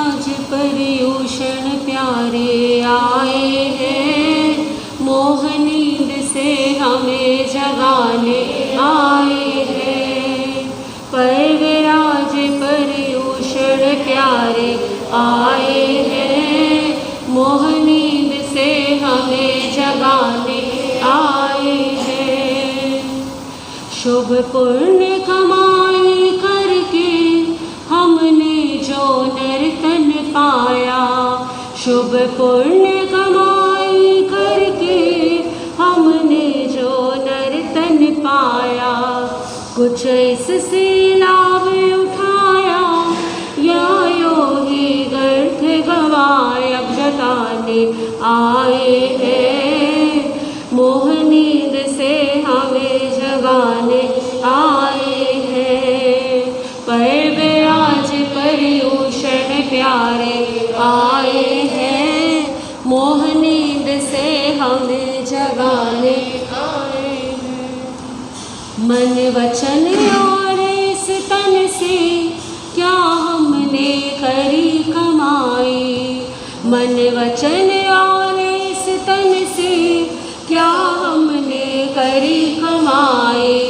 आज पर्यूषण प्यारे आए हैं, मोह नींद से हमें जगाने आए हैं। पर्वराज पर्यूषण प्यारे आए हैं, मोह नींद से हमें जगाने आए हैं। शुभ पुण्य कमाई करके हमने जो नर्तन पाया, शुभ पुण्य कमाई करके हमने जो नर्तन पाया, कुछ इससे लाभ उठाया या योगी गर्थ गवाया जताने आए हैं, मोह नींद से हमें जगाने आए हैं। पर्वराज पर्यूषण प्यारे आए हैं, मोह नींद से हमें जगाने आए हैं। मन वचन और इस तन से क्या हमने करी कमाई, मन वचन और इस तन से क्या हमने करी कमाई।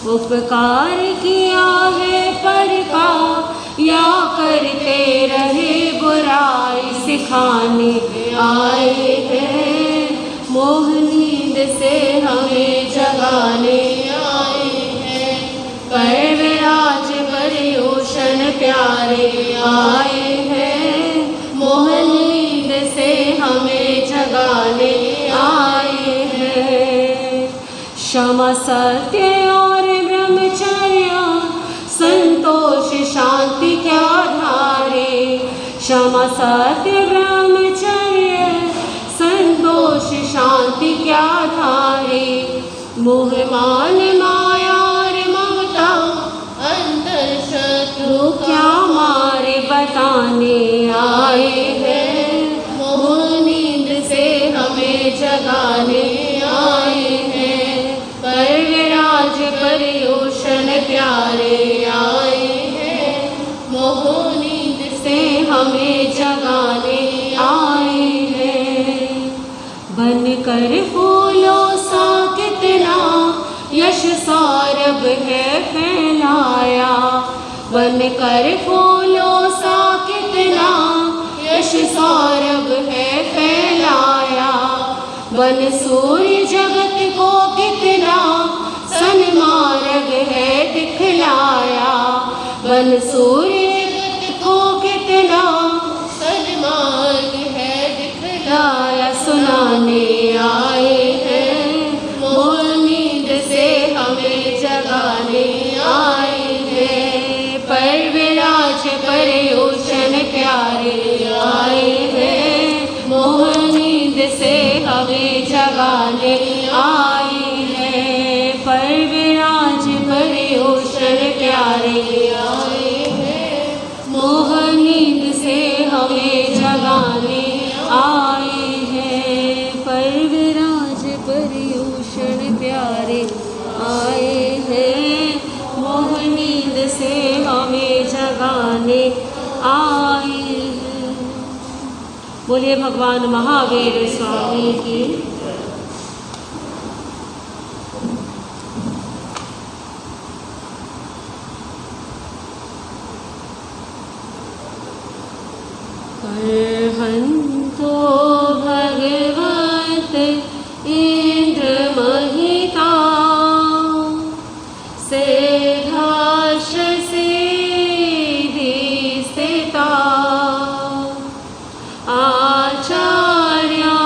उपकार किया है पर का या करते रहे बुराई सिखाने आए हैं, मोह नींद से हमें जगाने आए हैं। पर्वराज पर्यूषण प्यारे आए हैं, मोह नींद से हमें जगाने आए हैं। क्षमा सत्य और ब्रह्मचर्य संतोष शांति क्या धारे, क्षमा सत्य ब्रह्मचर्य संतोष शांति क्या धारे। मोह मान माया और ममता अंतर शत्रु क्या मारे बताने आए हैं, मोह नींद से हमें जगाने आए हैं। पर्वराज पर्यूषण प्यारे आए हैं, मोह नींद से हमें जगाने आए हैं। बनकर फूलों सा कितना यश सौरभ है फैलाया, बनकर फूलों सा कितना यश सौरभ है फैलाया। वन सूर्य जगत को कितना सन्मार्ग है दिखलाया, वन सूर्य जगत को कितना सन्मार्ग है दिखलाया। सुनाने आए हैं, मोह नींद से हमें जगाने आए हैं। पर्वराज पर्यूषण प्यारे आए हैं, मोह नींद से हमें जगाने आए हैं। पर्वराज पर्यूषण प्यारे आए हैं, मोह नींद से हमें जगाने आए हैं। पर्वराज पर्यूषण प्यारे आए हैं, मोह नींद से हमें जगाने आए हैं। बोलिए भगवान महावीर स्वामी की। अर्हन्तो भगवत इंद्र महिता सेधाश सिद्धि स्थिता आचार्या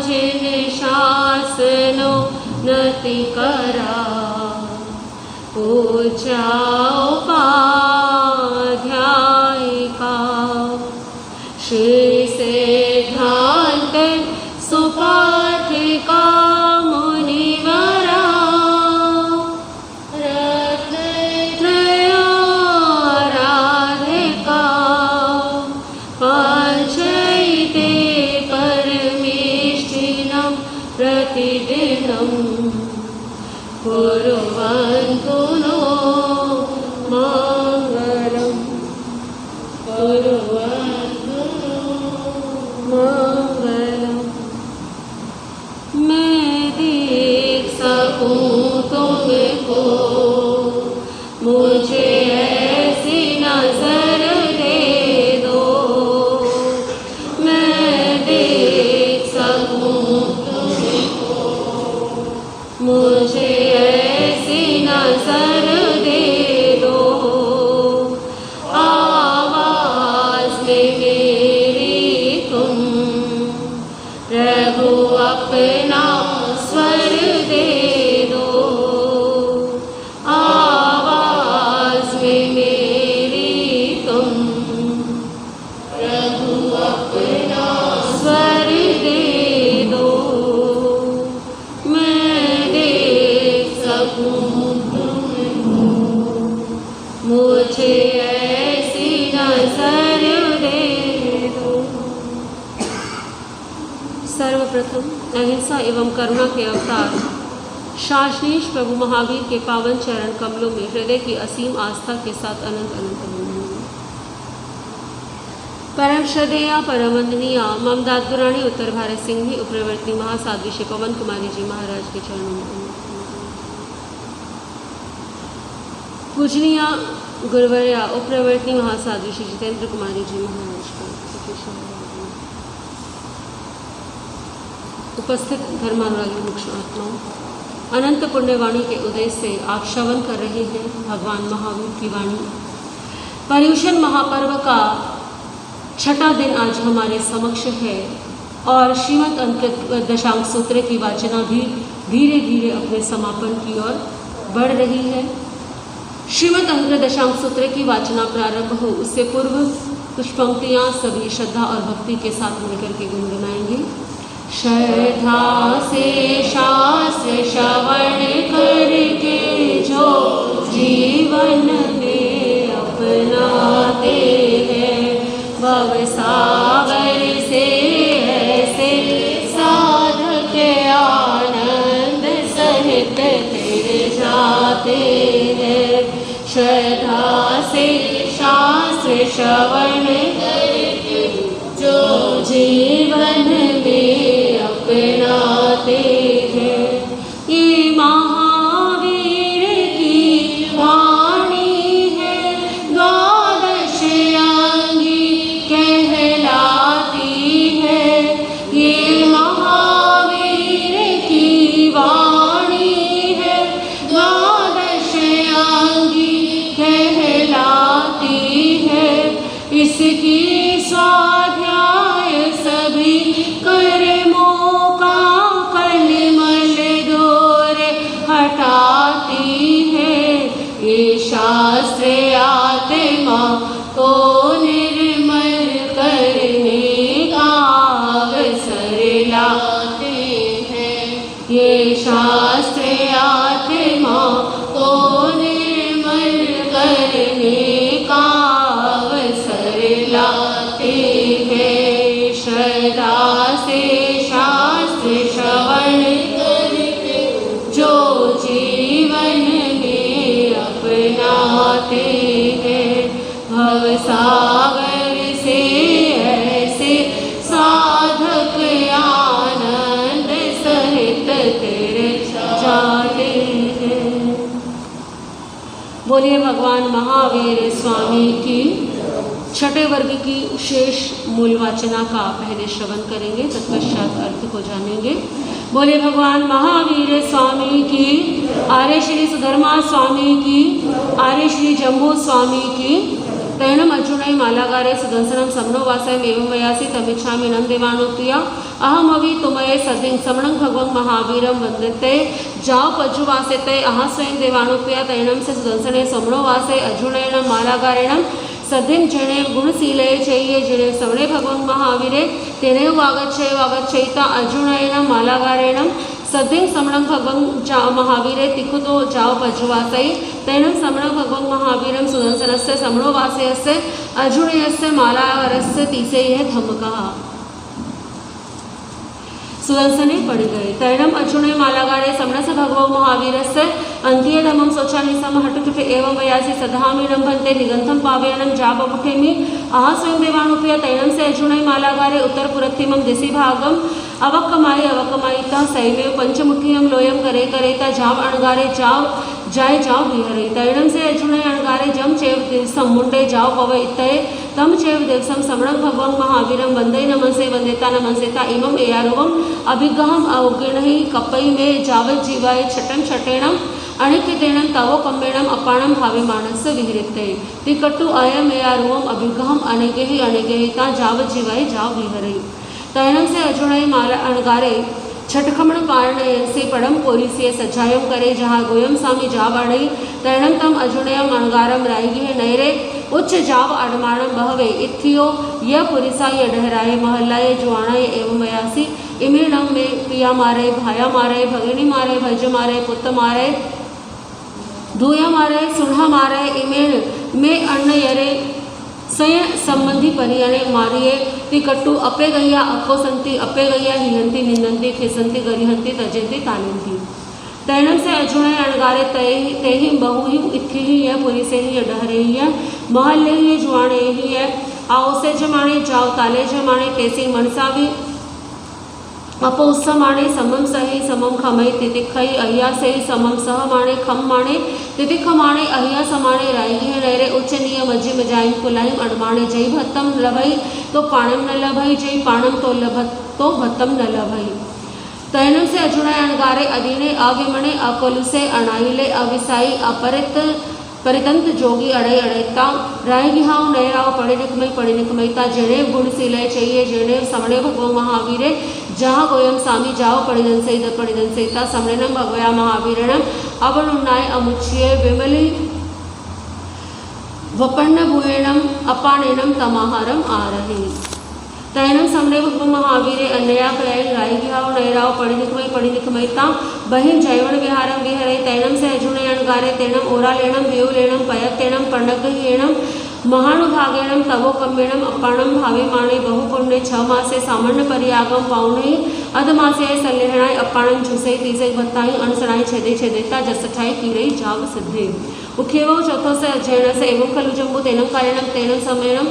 जिन शासनो नति करा पूजा उपाध्यायिका श्री सिद्धांत सुपाठिका मुनिवरा रत्नत्रयाराधिका पाञ्चैते परमेष्ठिनं प्रतिदिनं कुर्वन्तु नो मङ्गलं कुर्वन्तु मंगलम। मैं देख सकूं तुमको, मुझे ऐसी नजर दे दो। मैं देख सकूं तुमको, मुझे ऐसी नजर दे दो। आवाज में मेरी तुम प्रभु अपना स्वर दे दो। आवाज में मेरी तुम प्रभु अपना स्वर दे दो। मैं देख सकूं तुमको, मुझे ऐसी नजर दे दो। सर्वप्रथम अहिंसा एवं करुणा के अवतार शासनीश प्रभु महावीर के पावन चरण कमलों में हृदय की असीम आस्था के साथ अनंत अनंत वंदन। परम श्रद्धेया परम वंदनीय ममदादुराणी उत्तर भारत सिंह उप्रवर्ती महासाध्वी श्री पवन कुमारी जी महाराज के चरणों में पूजनीय गुरुवर्या उप्रवर्ती महासाध्वी श्री जितेंद्र कुमारी जी महाराज का उपस्थित धर्मानुरागी मुख्य आत्माओं, अनंत पुण्यवाणी के उदय से आप श्रवण कर रहे हैं भगवान महावीर की वाणी। पर्युषण महापर्व का छठा दिन आज हमारे समक्ष है और श्रीमद् अंकित दशांग सूत्र की वाचना भी धीरे धीरे अपने समापन की ओर बढ़ रही है। श्रीमद् अंकित दशांग सूत्र की वाचना प्रारंभ हो उससे पूर्व कुछ पंक्तियाँ सभी श्रद्धा और भक्ति के साथ मिलकर के गुनगुनाएंगे। श्रद्धा से शास्त्र श्रवण करके जो जीवन में अपनाते हैं, भवसागर से ऐसे साधक आनंद सहित फिर जाते हैं। श्रद्धा से शास्त्र श्रवण करके जो जीवन में अपनाते हैं, ये महावीर की वाणी है, द्वादश अंगी कहलाती है। ये महावीर की वाणी है, द्वादश अंगी कहलाती है। इसकी स्वाध्याय सभी कर्मों का कलमल दूर हटाती है। ये शास्त्र आत्मा को निर्मल करने का अवसर लाते हैं। ये शास्त्र आत्मा को निर्मल करने का अवसर लाते हैं। श्रद्धा से शास्त्र श्रवण करके जो जीवन में अपनाते हैं, भवसागर से ऐसे साधक आनंद सहित तर जाते हैं। बोलिए भगवान महावीर स्वामी की। छठे वर्ग की शेष मूल वाचना का पहले श्रवण करेंगे, तत्पश्चात अर्थ को जानेंगे। बोले भगवान महावीर स्वामी की, आर्य श्री सुधर्मा स्वामी की, आर्य श्री जम्बू स्वामी की। तैनम अर्जुनय मालागारे सुदंसनम समनो वासयम एवं वयासी तमिच्छामि नम देवानुप्रिया अहम अवि तुमये सदिं समणं भगवं महावीरम वंदते जाओ पज्जुवासेते अह स्वयं देवानुप्रिया तैनम से सुदंसने समनो वासे अर्जुनयनम मालागारेणम सद्धिं जने गुणशीले चैये जने सवणे भगवं महावीरे तेने वागच्छयिता अर्जुनयनम मालागारेणम सद्धिं समणं भगवं महावीरे तिखुतो जाओ पज्जुवासै तैनं समणं भगवं महावीरं सुदंसनस्य समणो वासयस्य अर्जुनयस्य मालागारस्य तीसे यह धम्मकः। सुदर्शने पड़ गए। तैणम अचुणे मालागारे समरस भगवो महावीरस्य अंत्ये धमम शोचानिसम हटुटुटे एवं वयासी सधामीनम भन्ते निगंथम पावयनम जाबमुठेमि आहा स्वयं देवानुप्रिय तैणम से अचुणे मालागारे उत्तर पुरत्तिमम दिशि भागम अवक्कमायिता सैमेव पंचमुठियम लोयम करे करेता जाव अणगारे जाव जाय जाव विहरे। तैणम से अचुणे अणगारे जम चेव दिवसम मुंडे जाव पव इत्तये तम चेव दिवसम समणं भगवं महावीरम वंदे नमसेता इमम एयारुवम अभिगहम अवगिणहि कपई में जावत जीवाय छटम छटेणम अणिक्यतेणं तवो कम्मेणम अपाणम भावे मानस विहृते तिकटु अयम एयारुवम अभिगहम अनेगे ता जावत जीवाय जाव विहरे। तैणम से अजुणे माला अणगारे छटखमण पारणयसे पड़म पोरिसिये सजायम करे जहाँ गोयम स्वामी जाव अणई तैणम तम अजुणयम अणगारम रायगी नैरे उच्च जाव अडमाणम बहवे इत्थियो य पुरिसा य डहराए महल्लाए जुआणाए एवं वयासी इमीणम में पिया मारे भाया मारे भगिनी मारे भज मारे पुत्र मारे धूया मारे सुढ़ा मारे इमेण में अन्न यरे सय संबंधी परियणे मारिये तिकट्टु अपे गैया अकोसंती अपे गैया हिहंती निंदंती खिसंती गरिहंती तजेंती तालिंती। तैणम से अजुणे अणगारे तेहि बहुहि इत्थि ही है पुरी से ही डहरे ही है महल्ले ही जुआणे ही है आओ से जमाणे जाओ ताले जमाणे तेसी मनसावी अपो उत्समाणे समम सही समम खमई तितिखई अहिया सही समम सह माणे खम माणे तितिख माणे अहिया समाणे रायगी है नैरे उच्च नियम अजिम जाइम कुलाइम अडमाणे जय भत्तम लभई तो पाणम न लभई जय पाणम तो लभत तो भत्तम न लभई। तैणम से अजुणे अणगारे अधीने अविमणे अकोलुसे अणाइले अविसाई अपरित परितंत जोगी अड़े अड़ेता रायगी हाव नैराव पड़े निकमयता जेणे गुणशीलय चाहिए जेणे समणे भगवं महावीरे जहाँ गोयम स्वामी जाओ पड़िदन सहिता समणेनम भगवया महावीरणम अवनुन्नाय अमुच्ये विमली वपन्न भुएणम अपाणेनम तमाहारम आरहे। तैणम समणे भगवं महावीरे अन्नया प्रयाय रायगी हाव नैराव पड़ि निकमयता बहिं जैवण विहारम विहरे। तैणम से अजुणे अणगारे तेणम ओरालेणम वेवलेणम पयत्तेणम पर्णगह्येणम महानुभागेणम तवो कम्मेणम अपाणम भावे माणे बहुपुण्य 6 मासे सामान्य परियागम पाउणे अधमासे सल्लेहणाय अपाणम झुसई तीसई भत्ताई अणसणाई छेदेता जसठाई कीड़ई जाव सिद्धे। उखेवो चौथो से अध्ययन से एवं खलु जम्बू तेनम कारणम तेनम समयनम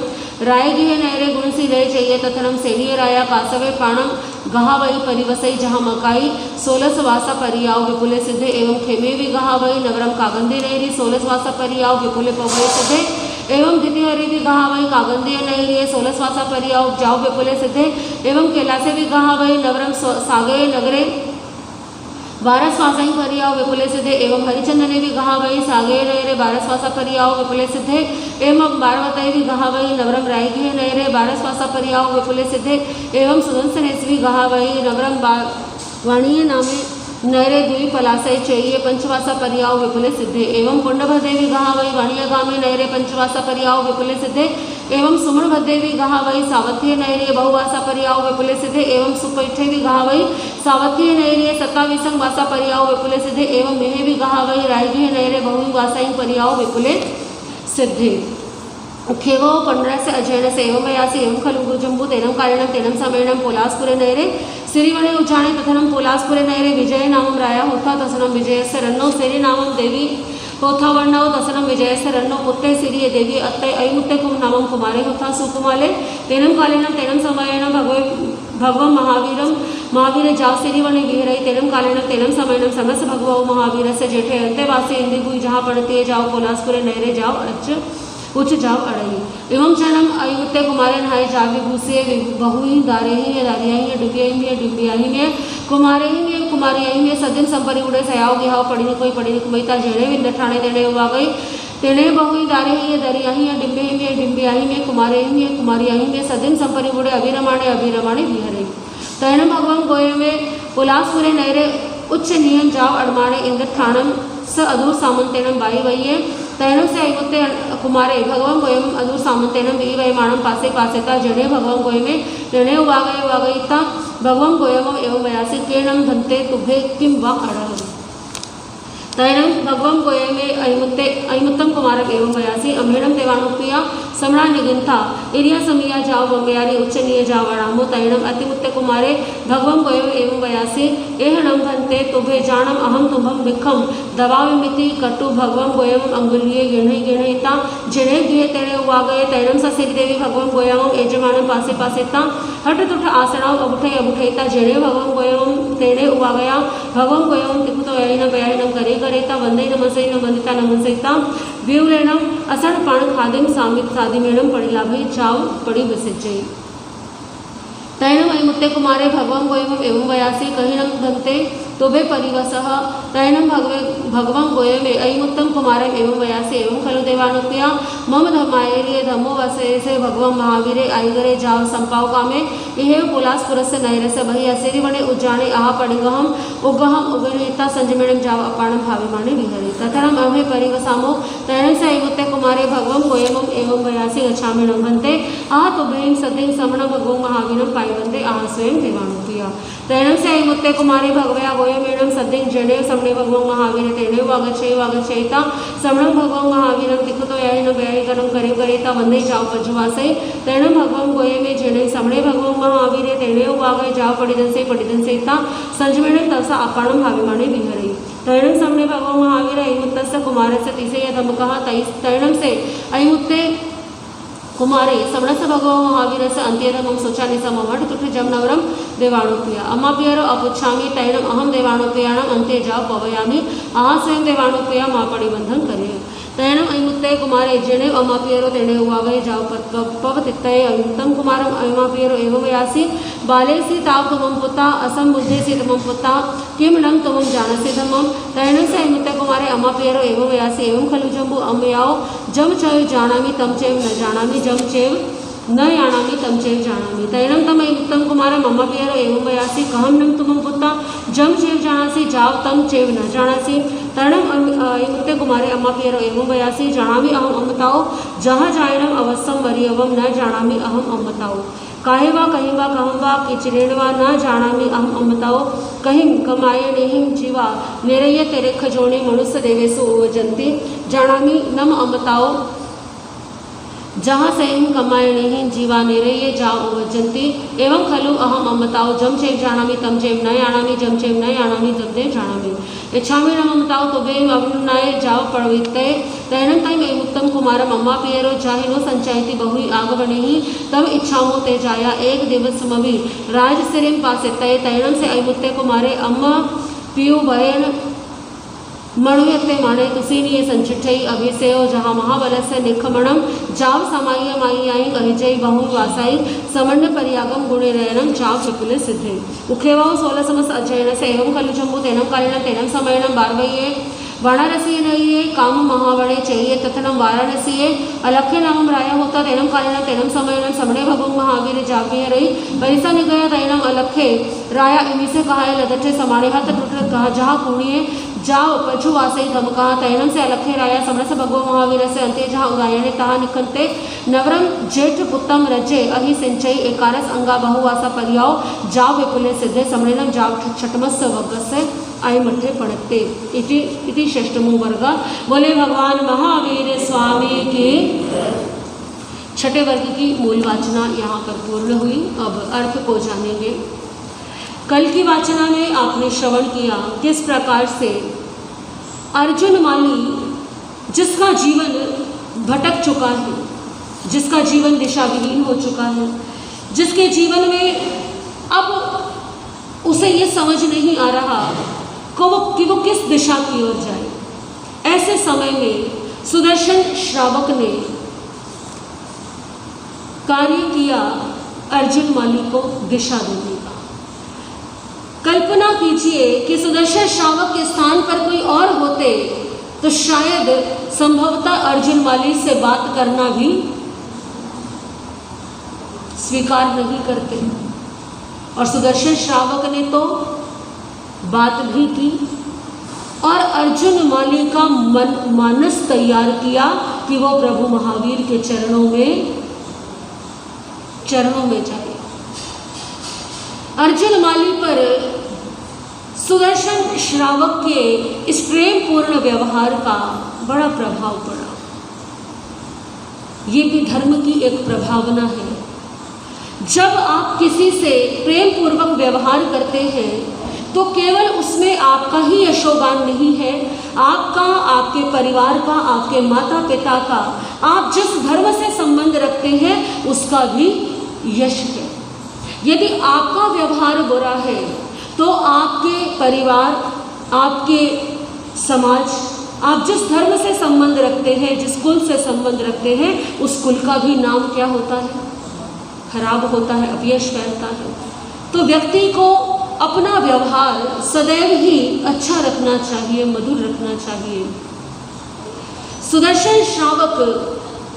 रायगी है नैरे गुणसी रहे चाहिए तथनम सेनीय राया कासवे पाणम गहावई परिवसई जहाँ मकाई 16 वासा परियाव विपुले सिद्धे एवं खेमे भी गहावई नवरम कागंदी नैरी 16 वासा परियाव विपुले पवय सिद्धे एवं द्वितीयरी भी गहावई कागंदी नैरी 16 वासा परियाव जाव विपुले सिद्धे एवं कैलासे भी गहावई नवरम सागे नगरे 12 स्वासाई परियाव विपुले सिद्धे एवं हरिचंदने भी गहावई सागे नैरे 12 स्वासा परियाव विपुले सिद्धे एवं 12वतई भी गहावई नवरम रायगी नैरे 12 स्वासा परियाव विपुले सिद्धे एवं सुदंसनेस भी गहावई नवरम वाणीय नामे नैरे द्वी पलासय चाहिए पंचवासा परियाव विपुले सिद्धे एवं कुंडभदेवी गहावई वाणिया गामे नैरे पंचवासा परियाव विपुले सिद्धे एवं सुमन भदेवी गहावई सावथ्य नैरे बहुवासा परियाव विपुले सिद्धे एवं सुपैठेवी गहावई सावथ्य नैरे 27 वासा परियाव विपुले सिद्धे एवं मेहेवी गहावई रायगी नैरे बहु वासाई परियाव विपुले सिद्धे। उखेवो 15 से अजयन से एवं वयासी एवं खलु जम्बू तेनम कारणम तेनम समयनम पोलासपुरे नैरे सिरिवणे उज्जाणे तथनम पोलासपुरे नैरे विजय नामम राया होता तसनम विजय से रन्नो सेरी नामम देवी होता वर्णव तसनम विजय से रन्नो पुत्ते सिरिय देवी अत्तय अयमुत्ते कुम नामम कुमारे होता सुकुमाले तेनम कालेनम तेनम समयनम भगवं महावीर जाव सिरिवणे विहरई तेनम कालेनम तेनम समयनम समस भगवो महावीर से जेठे अंतेवासी इंदिभुई जहाँ पड़ते जाओ पोलासपुरे नैरे जाओ उच्च जाव अड़ई एवं जन्म अयुत्ते कुमारे नहाय जावी भूसे बहु ही दारे ही दारिया ही डुबिया ही डुबिया ही में कुमारे ही में कुमारिया ही में सदिन संपरि उड़े सयाव गिहाव पड़ी कुमैता जेणे विंद ठाणे तेणे उवा गई तेणे बहु ही दारे ही दरिया ही डिम्बे ही में डिम्बिया ही में कुमारे ही में कुमारिया ही में सदिन संपरि उड़े अभिरमाणे विहरे। तैणम भगवं गोये में उलासपुरे नैरे उच्च नियम जाव अडमाणे इंद्र ठाणम स अधूर सामंतेणम बाई वैये तैणम से अयुत्ते कुमारे भगवं गोयम अधूर सामंतेणम वी वै माणम पासेता जने भगवं गोय में जने उवागयिता भगवं गोयम एवं वयासी केणम धन्ते तुभे किम वा अड़ह। तैणम भगवं गोये में अयमुत्तम कुमारम एवं वयासी अम्हेणम देवानुप्रिया समणा निगिंथा इरिया समिया जाओ बम्यारी उच्चनीय जावाणामो तैणम अतिमुत्ते कुमारे भगवं गोयम एवं वयासी एहणम भंते तुभे जानम अहम तुम्भम विखम दवामिति कटु भगवं गोयम अंगुलिये गिणे गिणेता जिणे गिये तेणे उवा गए तैणम ससिक देवी भगवं गोयम एजमानम पासे पासेता हट तुठ आसनाव अबुठेता जिणे भगवं गोयम तेणे उवा गया भगवं गोयम तिकुतो ययिनम करे करेता वंदे नमसै वंदिता नमसैता व्यूरेणम असण पाण खादिम सामित सादिमेणम पड़िला भई जाव पड़ी विसिजई तैणम अयमुत्ते कुमारे भगवं गोयम एवं वयासी कहिणम धन्ते तोभे परिवसः तैणम भगवं गोयम अयमुत्तम कुमारम एवं वयासी एवं खलु देवानुप्रिया मम धर्मायर्ये धर्मो वसेसे भगवं महावीरे आईगरे जाव संपाव कामे इहेव पुलासपुरस्य नैरस्य बहि असेरि वणे उज्जाने आहा पडिगहम उगहम उगनेता संजमेणम जाव अपाणम भाविमाने विहरे ततरम अभे परिवसामो तैणम से अयमुत्ते कुमारे भगवं गोयम एवं वयासी गच्छामिणं भन्ते आहा तुभें सतिं समण भगवं महावीरं पाइवन्ते आहा स्वयं देवानुप्रिया तैणम से अयमुत्ते कुमारे भगवया गोयमेणम सद्दिं जडे समणे भगवं महावीर तेणे वागच्छयिता समणं भगवं महावीरं तिखतो यायिन व्यायिकरं करे करेता वंदे जाव पज्जुवासै तैणं भगवं गोयमे जडे समणे भगवं महावीर तेणे वागय जाव पडिदंसैता संजमेणं तवसा अपाणं भाविमाने विहरै तैणं समणे भगवं महावीर अयमुत्तस्य कुमारस्य तिसे यदमकः तैणं से अयमुत्ते कुमारे समणस्य भगवं महावीरस्य अन्त्यधमं शोचानि सममठ तुठे जमनवरम देवानुप्रिया अमाप्यरो अपुच्छामि तैणम अहम देवानुप्रियाणाम अन्ते जाव पवयामि आहा स्वयं देवानुप्रिया मा परिबंधन करे तैणम अयमुत्ते कुमारे जिणे अमाप्यरो तेणे उवागय जाव पवतित्तये अयमुत्तम कुमारम अयमाप्यरो एवं वयासी बालेसी ताव तुमं पुता असंबुद्धेसी तुमं पुता किम नं तुमं जानसि धम्मं तैणं से अयमुत्ते कुमारे अमाप्यरो एवं वयासी एवं खलु जम्बु अम्याओ जम चैव जानामि तम चैव न जानामि जम चैव न याणामि तम चैव जानामि तैणं तम अयमुत्तम कुमारम अमाप्यरो एवं वयासी कहम नं तुमं पुता जम चैव जानासि जाव तम चैव न जानासि तैणम अयमुत्ते कुमारे अमाप्यरो एवं वयासी जानामि अहम अमताओ जहाँ जायणम अवश्यम वरियवम न जानामि अहम अमताओ काहे वा कहीं वा कहम वा किचरेण वा न जानामि अहम अमताओ कहीं कमाये नेहिं जीवा निरय तेरे खजोणे मनुष्य देवेसु ओवजन्ति जानामि नम अमताओ जहाँ सैं कमायणे जीवा निरये जाओ ओवजन्ति एवं खलु अहम अमताओ जम चैव जानामि तम चैव न याणामि जम चैव न याणामि तम चैव जानामि इच्छामि न अमताओ तुभे अवनुनाय जाव पड़वित्तये तैणं तैम अयमुत्तम कुमारम अम्माप्यरो जाहिनो संचयति बहु आगवणेहि तम इच्छामो ते जाया एक दिवसमवि राजसिरिं पासेत्तये तैणं से अयमुत्ते कुमारे अम्मा पियु वयन मणुयत्ते माने तुसीनिये संचिठई अभिसेयो जहाँ महाबलस्य निखमणम जाव समाय माई अहिजय बहु वासाई समन्य परियागम गुणे रयनम जाव विपुले सिद्धे उखेवाओ 16 समस अध्ययन से एवं खलु जम्बू तेनम कालीनम तेनम समयनम बारवये वाराणसी नये काम महावणे चाहिए तथनम वाराणसी अलख्य नामम राया होता तेनम कालीनम तेनम समयनम समणे भगवं महावीर जापिय रही परिसा निगया तैनम अलख्य राया इमी से कहा लदठे समाणे हाथ टूट कहा जहाँ कुणिये जाओ पशु वासई धमका तैणम से अलख्य राया समरस भगवो महावीर से अंत्य जहाँ उदायने तहा निखंते नवरम जेठ पुत्तम रजे अहि सिंचई एकारस अंगा बहुवासा पर्याओ जाव विपुले सिद्धे समणेनम जाव छटमस्य वगस्य आई मठे पड़ते इति षष्ठमो वर्ग। बोले भगवान महावीर स्वामी के छठे वर्ग की मूल वाचना यहाँ पर पूर्ण हुई। अब अर्थ को जानेंगे। कल की वाचना में आपने श्रवण किया किस प्रकार से अर्जुन माली जिसका जीवन भटक चुका है, जिसका जीवन दिशा विहीन हो चुका है, जिसके जीवन में अब उसे ये समझ नहीं आ रहा कि वो किस दिशा की ओर जाए, ऐसे समय में सुदर्शन श्रावक ने कार्य किया अर्जुन माली को दिशा देने का। कल्पना कीजिए कि सुदर्शन श्रावक के स्थान पर कोई और होते तो शायद संभवतः अर्जुन माली से बात करना भी स्वीकार नहीं करते, और सुदर्शन श्रावक ने तो बात भी की और अर्जुन माली का मानस तैयार किया कि वो प्रभु महावीर के चरणों में जाए। अर्जुन माली पर सुदर्शन श्रावक के इस प्रेम पूर्ण व्यवहार का बड़ा प्रभाव पड़ा। ये भी धर्म की एक प्रभावना है। जब आप किसी से प्रेम पूर्वक व्यवहार करते हैं तो केवल उसमें आपका ही यशोगान नहीं है, आपका, आपके परिवार का, आपके माता पिता का, आप जिस धर्म से संबंध रखते हैं उसका भी यश है। यदि आपका व्यवहार बुरा है तो आपके परिवार, आपके समाज, आप जिस धर्म से संबंध रखते हैं, जिस कुल से संबंध रखते हैं, उस कुल का भी नाम क्या होता है? खराब होता है, अपयश फैलता है। तो व्यक्ति को अपना व्यवहार सदैव ही अच्छा रखना चाहिए, मधुर रखना चाहिए। सुदर्शन श्रावक,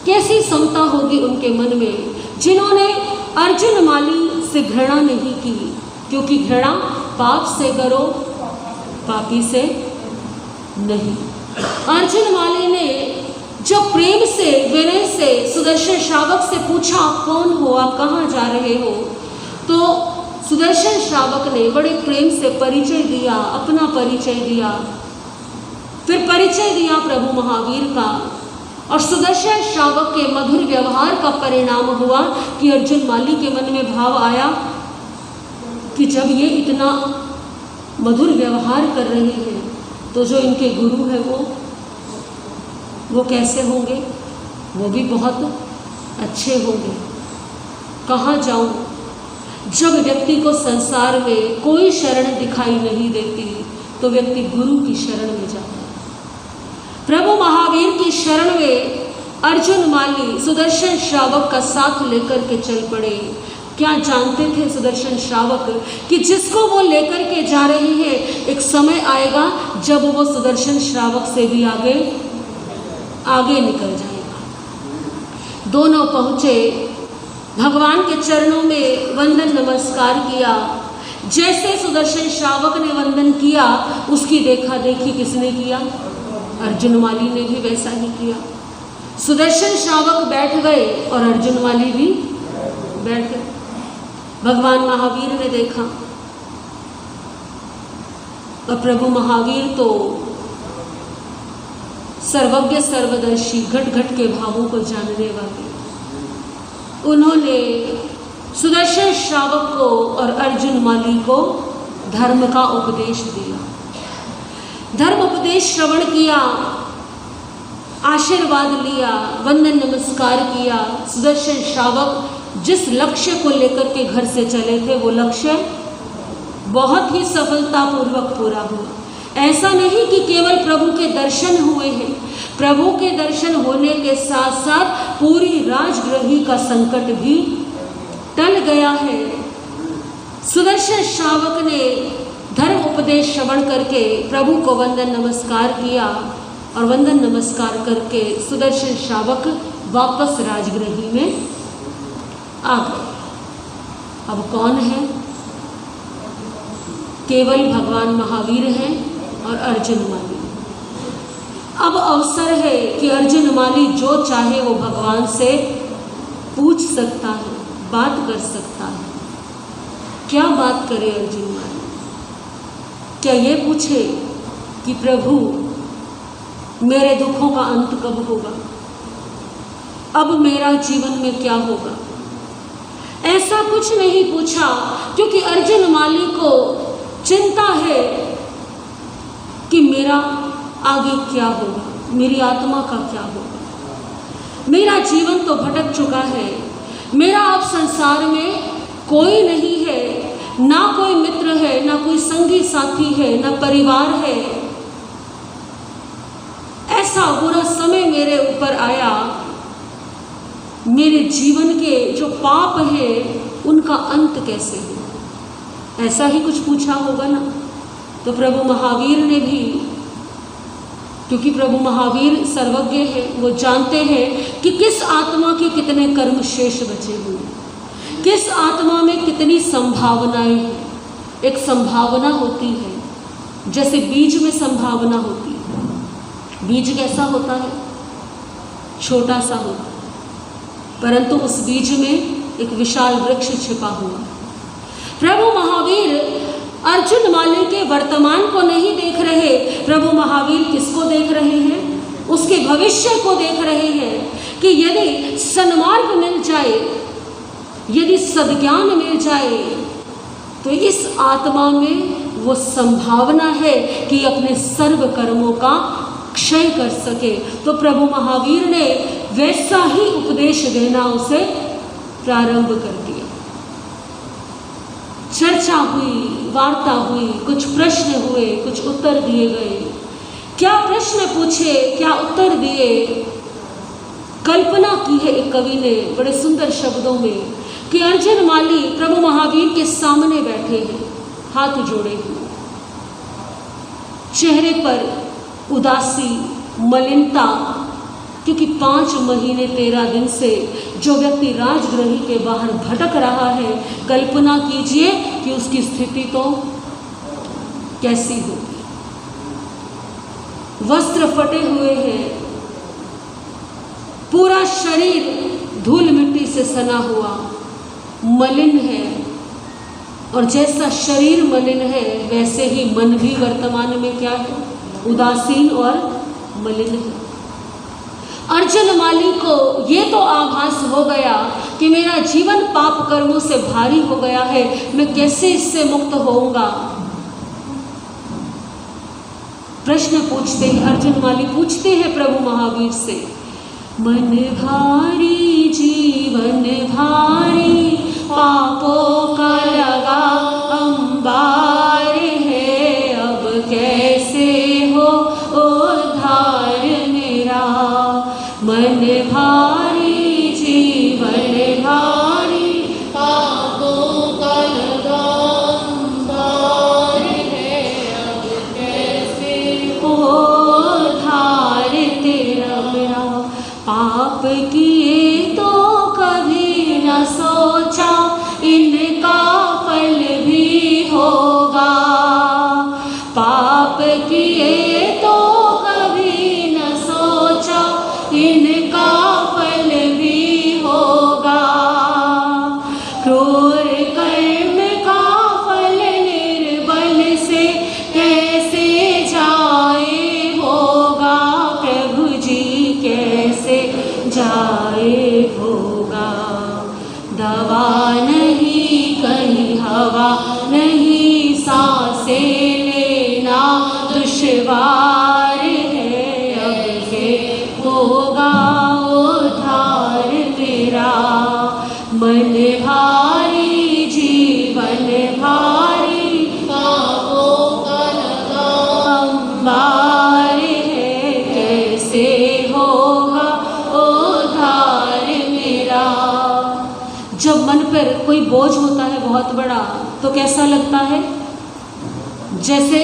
कैसी समता होगी उनके मन में जिन्होंने अर्जुन माली से घृणा नहीं की, क्योंकि घृणा पाप से करो, पापी से नहीं। अर्जुन माली ने जब प्रेम से, विनय से सुदर्शन श्रावक से पूछा आप कौन हो, आप कहाँ जा रहे हो, तो सुदर्शन श्रावक ने बड़े प्रेम से परिचय दिया, अपना परिचय दिया, फिर परिचय दिया प्रभु महावीर का। और सुदर्शन श्रावक के मधुर व्यवहार का परिणाम हुआ कि अर्जुन माली के मन में भाव आया कि जब ये इतना मधुर व्यवहार कर रहे हैं तो जो इनके गुरु है वो कैसे होंगे? वो भी बहुत अच्छे होंगे। कहाँ जाऊँ? जब व्यक्ति को संसार में कोई शरण दिखाई नहीं देती तो व्यक्ति गुरु की शरण में जाता है। प्रभु महावीर की शरण में अर्जुन माली सुदर्शन श्रावक का साथ लेकर के चल पड़े। क्या जानते थे सुदर्शन श्रावक कि जिसको वो लेकर के जा रहे हैं एक समय आएगा जब वो सुदर्शन श्रावक से भी आगे निकल जाएगा। दोनों पहुँचे, भगवान के चरणों में वंदन नमस्कार किया। जैसे सुदर्शन श्रावक ने वंदन किया उसकी देखा देखी किसने किया? अर्जुन माली ने भी वैसा ही किया। सुदर्शन श्रावक बैठ गए और अर्जुन माली भी बैठ गए। भगवान महावीर ने देखा और प्रभु महावीर तो सर्वज्ञ सर्वदर्शी, घट घट के भावों को जानने वाले, उन्होंने सुदर्शन श्रावक को और अर्जुन माली को धर्म का उपदेश दिया। धर्म उपदेश श्रवण किया, आशीर्वाद लिया, वंदन नमस्कार किया। सुदर्शन श्रावक जिस लक्ष्य को लेकर के घर से चले थे वो लक्ष्य बहुत ही सफलतापूर्वक पूरा हुआ। ऐसा नहीं कि केवल प्रभु के दर्शन हुए हैं, प्रभु के दर्शन होने के साथ साथ पूरी राजगृही का संकट भी टल गया है। सुदर्शन श्रावक ने धर्म उपदेश श्रवण करके प्रभु को वंदन नमस्कार किया और वंदन नमस्कार करके सुदर्शन श्रावक वापस राजगृही में आ गए। अब कौन है? केवल भगवान महावीर हैं और अर्जुन माली। अब अवसर है कि अर्जुन माली जो चाहे वो भगवान से पूछ सकता है, बात कर सकता है। क्या बात करे अर्जुन माली? क्या ये पूछे कि प्रभु मेरे दुखों का अंत कब होगा, अब मेरा जीवन में क्या होगा? ऐसा कुछ नहीं पूछा, क्योंकि अर्जुन माली को चिंता है कि मेरा आगे क्या होगा, मेरी आत्मा का क्या होगा। मेरा जीवन तो भटक चुका है, मेरा अब संसार में कोई नहीं है, ना कोई मित्र है, ना कोई संगी साथी है, ना परिवार है। ऐसा बुरा समय मेरे ऊपर आया, मेरे जीवन के जो पाप है उनका अंत कैसे हो? ऐसा ही कुछ पूछा होगा ना। तो प्रभु महावीर ने भी, क्योंकि प्रभु महावीर सर्वज्ञ है, वो जानते हैं कि किस आत्मा के कितने कर्म शेष बचे हुए, किस आत्मा में कितनी संभावनाएं हैं। एक संभावना होती है, जैसे बीज में संभावना होती है। बीज कैसा होता है? छोटा सा होता है, परंतु उस बीज में एक विशाल वृक्ष छिपा हुआ। प्रभु महावीर अर्जुन माली के वर्तमान को नहीं देख रहे, प्रभु महावीर किसको देख रहे हैं? उसके भविष्य को देख रहे हैं कि यदि सन्मार्ग मिल जाए, यदि सद्ज्ञान मिल जाए, तो इस आत्मा में वो संभावना है कि अपने सर्व कर्मों का क्षय कर सके। तो प्रभु महावीर ने वैसा ही उपदेश देना उसे प्रारंभ कर दिया। चर्चा हुई, वार्ता हुई, कुछ प्रश्न हुए, कुछ उत्तर दिए गए। क्या प्रश्न पूछे, क्या उत्तर दिए, कल्पना की है एक कवि ने बड़े सुंदर शब्दों में कि अर्जुन माली प्रभु महावीर के सामने बैठे हैं, हाथ जोड़े हुए, चेहरे पर उदासी, मलिनता, क्योंकि 5 महीने 13 दिन से जो व्यक्ति राजगृह के बाहर भटक रहा है, कल्पना कीजिए कि उसकी स्थिति तो कैसी होगी। वस्त्र फटे हुए हैं, पूरा शरीर धूल मिट्टी से सना हुआ, मलिन है, और जैसा शरीर मलिन है वैसे ही मन भी वर्तमान में क्या है, उदासीन और मलिन है। अर्जुन माली को ये तो आभास हो गया कि मेरा जीवन पाप कर्मों से भारी हो गया है, मैं कैसे इससे मुक्त होऊंगा। प्रश्न पूछते हैं अर्जुन माली, पूछते हैं प्रभु महावीर से, मन भारी जीवन भारी, पापों का लगा अंबार है, अब कैसे हो उद्धार मेरा। मन भारी जीवन भारी, पापों का लगा अंबार है, अब कैसे हो उद्धार तेरा मेरा। पाप किए तो कभी न सोचा, इनका फल भी होगा। पाप किए तो कभी न सोचा, इनका फल भी होगा। क्रूर कर्म का फल निर्बल से कैसे जाए होगा, प्रभु जी कैसे जाए होगा। दवा नहीं कहीं हवा नहीं, सांसें लेना दुश्वार है, अब के होगा उद्धार मेरा। मन भारी जीवन भारी, पापों का लगा अंबार है, कैसे होगा उद्धार मेरा। जब मन पर कोई बोझ होता है बहुत बड़ा, तो कैसा लगता है, जैसे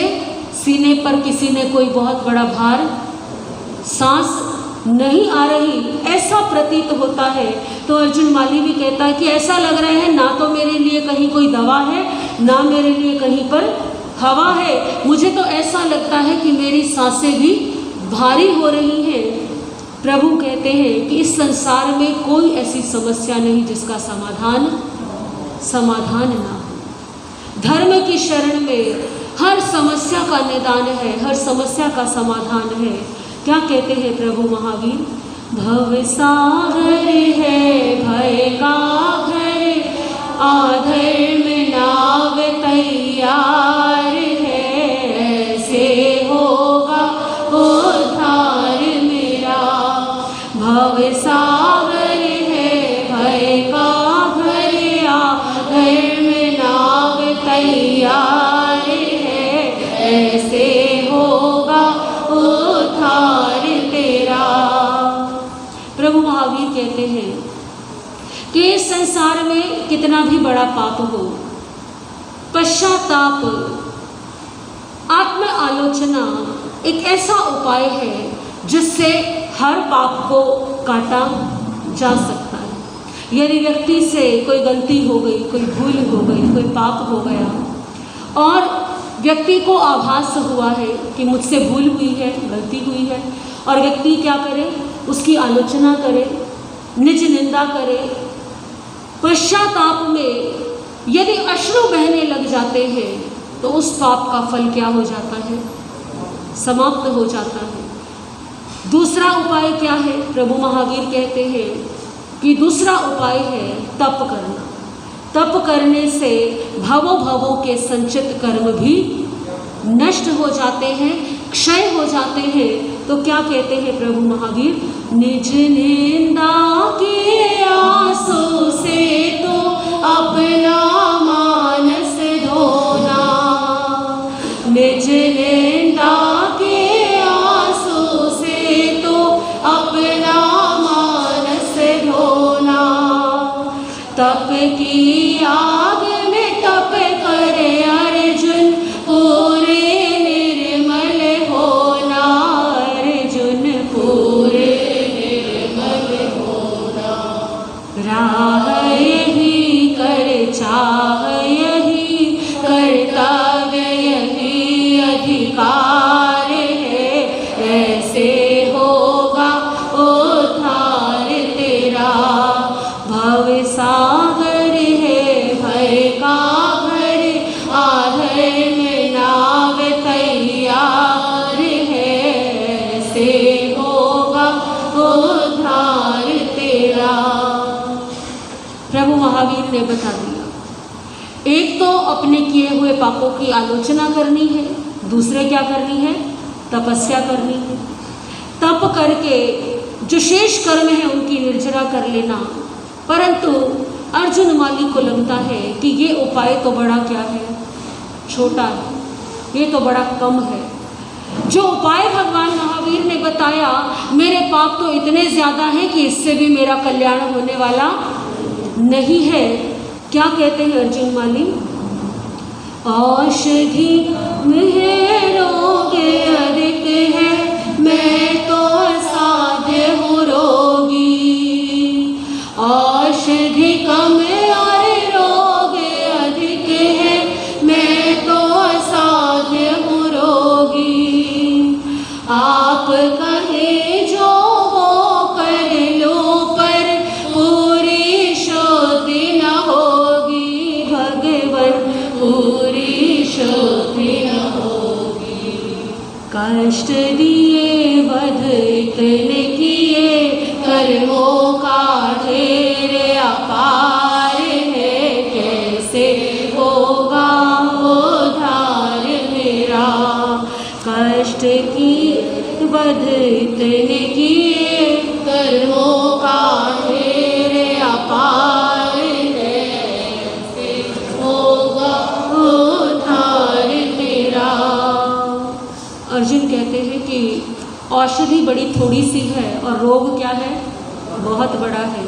सीने पर किसी ने कोई बहुत बड़ा भार, सांस नहीं आ रही, ऐसा प्रतीत होता है। तो अर्जुन माली भी कहता है कि ऐसा लग रहा है ना तो मेरे लिए कहीं कोई दवा है, ना मेरे लिए कहीं पर हवा है, मुझे तो ऐसा लगता है कि मेरी सांसें भी भारी हो रही हैं। प्रभु कहते हैं कि इस संसार में कोई ऐसी समस्या नहीं जिसका समाधान ना हो। धर्म की शरण में हर समस्या का निदान है, हर समस्या का समाधान है। क्या कहते हैं प्रभु महावीर, भव सागर है भय का घर, अधर्म नाव तैयार है, ऐसे होगा उद्धार मेरा। भव सागर है भय का घर, अधर्म नाव तैयार है, ऐसे होगा उद्धार तेरा। प्रभु महावीर कहते हैं कि इस संसार में कितना भी बड़ा पाप हो, पश्चाताप, आत्म आलोचना एक ऐसा उपाय है जिससे हर पाप को काटा जा सकता है। यदि व्यक्ति से कोई गलती हो गई, कोई भूल हो गई, कोई पाप हो गया और व्यक्ति को आभास हुआ है कि मुझसे भूल हुई है, गलती हुई है, और व्यक्ति क्या करे, उसकी आलोचना करे, निज निंदा करे, पश्चाताप में यदि अश्रु बहने लग जाते हैं तो उस पाप का फल क्या हो जाता है, समाप्त हो जाता है। दूसरा उपाय क्या है? प्रभु महावीर कहते हैं कि दूसरा उपाय है तप करना। तप करने से भवों भवों के संचित कर्म भी नष्ट हो जाते हैं, क्षय हो जाते हैं। तो क्या कहते हैं प्रभु महावीर? निज निंदा के आंसू से तो अपना मानस धोना, निज निंदा के आंसू से तो अपना मानस धोना। तप की आग में तप करे अर्जुन पूरे निर्मल होना, अर्जुन पूरे निर्मल होना। राह यही कर चाह यही कर्तव्य यही अधिकार है, ऐसे होगा उद्धार तेरा। भव सागर है भय का घर, आधर में नाव तैयार है, ऐसे होगा उद्धार तेरा। प्रभु महावीर ने बता दिया, एक तो अपने किए हुए पापों की आलोचना करनी है, दूसरे क्या करनी है? तपस्या करनी है। तप करके जो शेष कर्म है उनकी निर्जरा कर लेना। परंतु अर्जुन माली को लगता है कि ये उपाय तो बड़ा क्या है? छोटा है, ये तो बड़ा कम है। जो उपाय भगवान महावीर ने बताया, मेरे पाप तो इतने ज़्यादा हैं कि इससे भी मेरा कल्याण होने वाला नहीं है। क्या कहते हैं अर्जुन माली? औषधि में रोग अधिक है, मैं तो असाध्य हूँ रोगी। औषधि कम और रोग अधिक है, मैं तो असाध्य हूँ रोगी। आप कहे जो वो कर लो, पर पूरी शुद्धि न होगी भगवन, पूरी शुद्धि न होगी। कष्ट दिए वध इतने किए, कर्मों का ढेर अपार है, कैसे होगा उद्धार मेरा। कष्ट की वध इतने किए, कर्मों का ढेर अपार है, कैसे होगा उद्धार मेरा। अर्जुन कहते हैं कि औषधि बड़ी थोड़ी सी है और रोग क्या है? बहुत बड़ा है।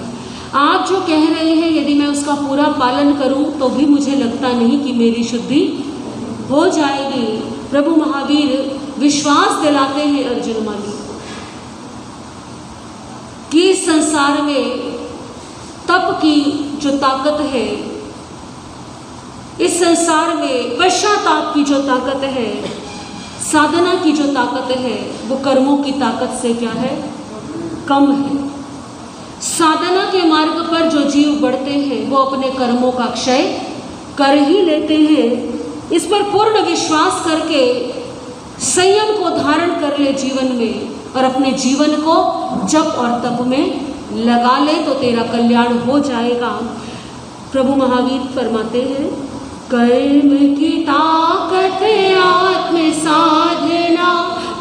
आप जो कह रहे हैं यदि मैं उसका पूरा पालन करूं तो भी मुझे लगता नहीं कि मेरी शुद्धि हो जाएगी। प्रभु महावीर विश्वास दिलाते हैं अर्जुन माली कि संसार में तप की जो ताकत है, इस संसार में पश्चाताप की जो ताकत है, साधना की जो ताकत है, वो कर्मों की ताकत से क्या है? कम है। साधना के मार्ग पर जो जीव बढ़ते हैं वो अपने कर्मों का क्षय कर ही लेते हैं। इस पर पूर्ण विश्वास करके संयम को धारण कर ले जीवन में और अपने जीवन को जप और तप में लगा ले तो तेरा कल्याण हो जाएगा। प्रभु महावीर फरमाते हैं, कर्म की ताकत आत्म साधना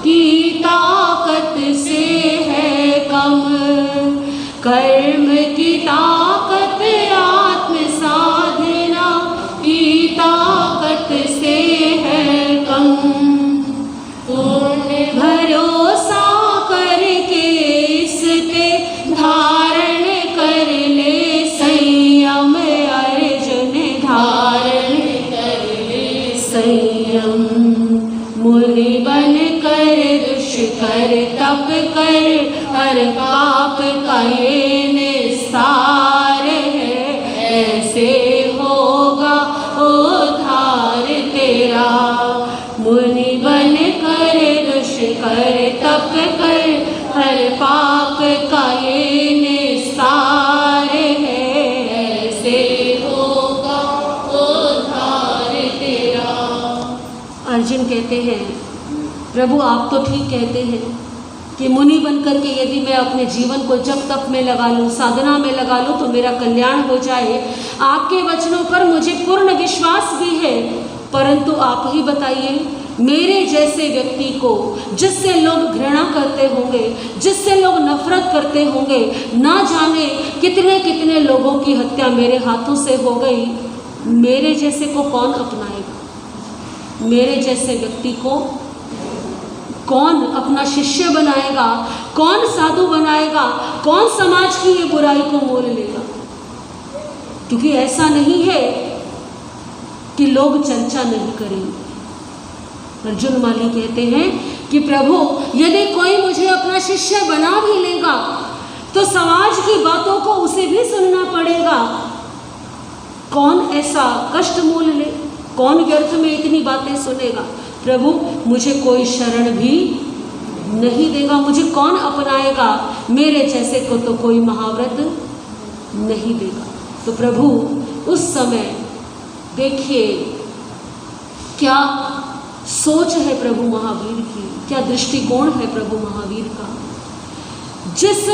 की ताकत से है कम। कर्म की ताकत आत्म साधना की ताकत से है कम। पूर्ण भरोसा करके इस पे धारण कर ले संयम, अर्जुन धारण कर ले संयम। मुनि बन कर दुष्कर तप कर, हर पाप का ये निस्तार है, ऐसे होगा उद्धार तेरा। मुनि बन कर दुष्कर तप कर, हर पाप का ये निस्तार है, ऐसे होगा उद्धार तेरा। अर्जुन कहते हैं, प्रभु आप तो ठीक कहते हैं, कि मुनि बनकर के यदि मैं अपने जीवन को जप तप में लगा लूँ, साधना में लगा लूँ तो मेरा कल्याण हो जाए। आपके वचनों पर मुझे पूर्ण विश्वास भी है, परंतु आप ही बताइए, मेरे जैसे व्यक्ति को जिससे लोग घृणा करते होंगे, जिससे लोग नफरत करते होंगे, ना जाने कितने कितने लोगों की हत्या मेरे हाथों से हो गई, मेरे जैसे को कौन अपनाएगा? मेरे जैसे व्यक्ति को कौन अपना शिष्य बनाएगा? कौन साधु बनाएगा? कौन समाज की ये बुराई को मोल लेगा? क्योंकि ऐसा नहीं है कि लोग चर्चा नहीं करेंगे। अर्जुन माली कहते हैं कि प्रभु, यदि कोई मुझे अपना शिष्य बना भी लेगा तो समाज की बातों को उसे भी सुनना पड़ेगा। कौन ऐसा कष्ट मोल ले? कौन व्यर्थ में इतनी बातें सुनेगा? प्रभु, मुझे कोई शरण भी नहीं देगा, मुझे कौन अपनाएगा? मेरे जैसे को तो कोई महाव्रत नहीं देगा। तो प्रभु उस समय देखिए क्या सोच है प्रभु महावीर की, क्या दृष्टिकोण है प्रभु महावीर का। जिस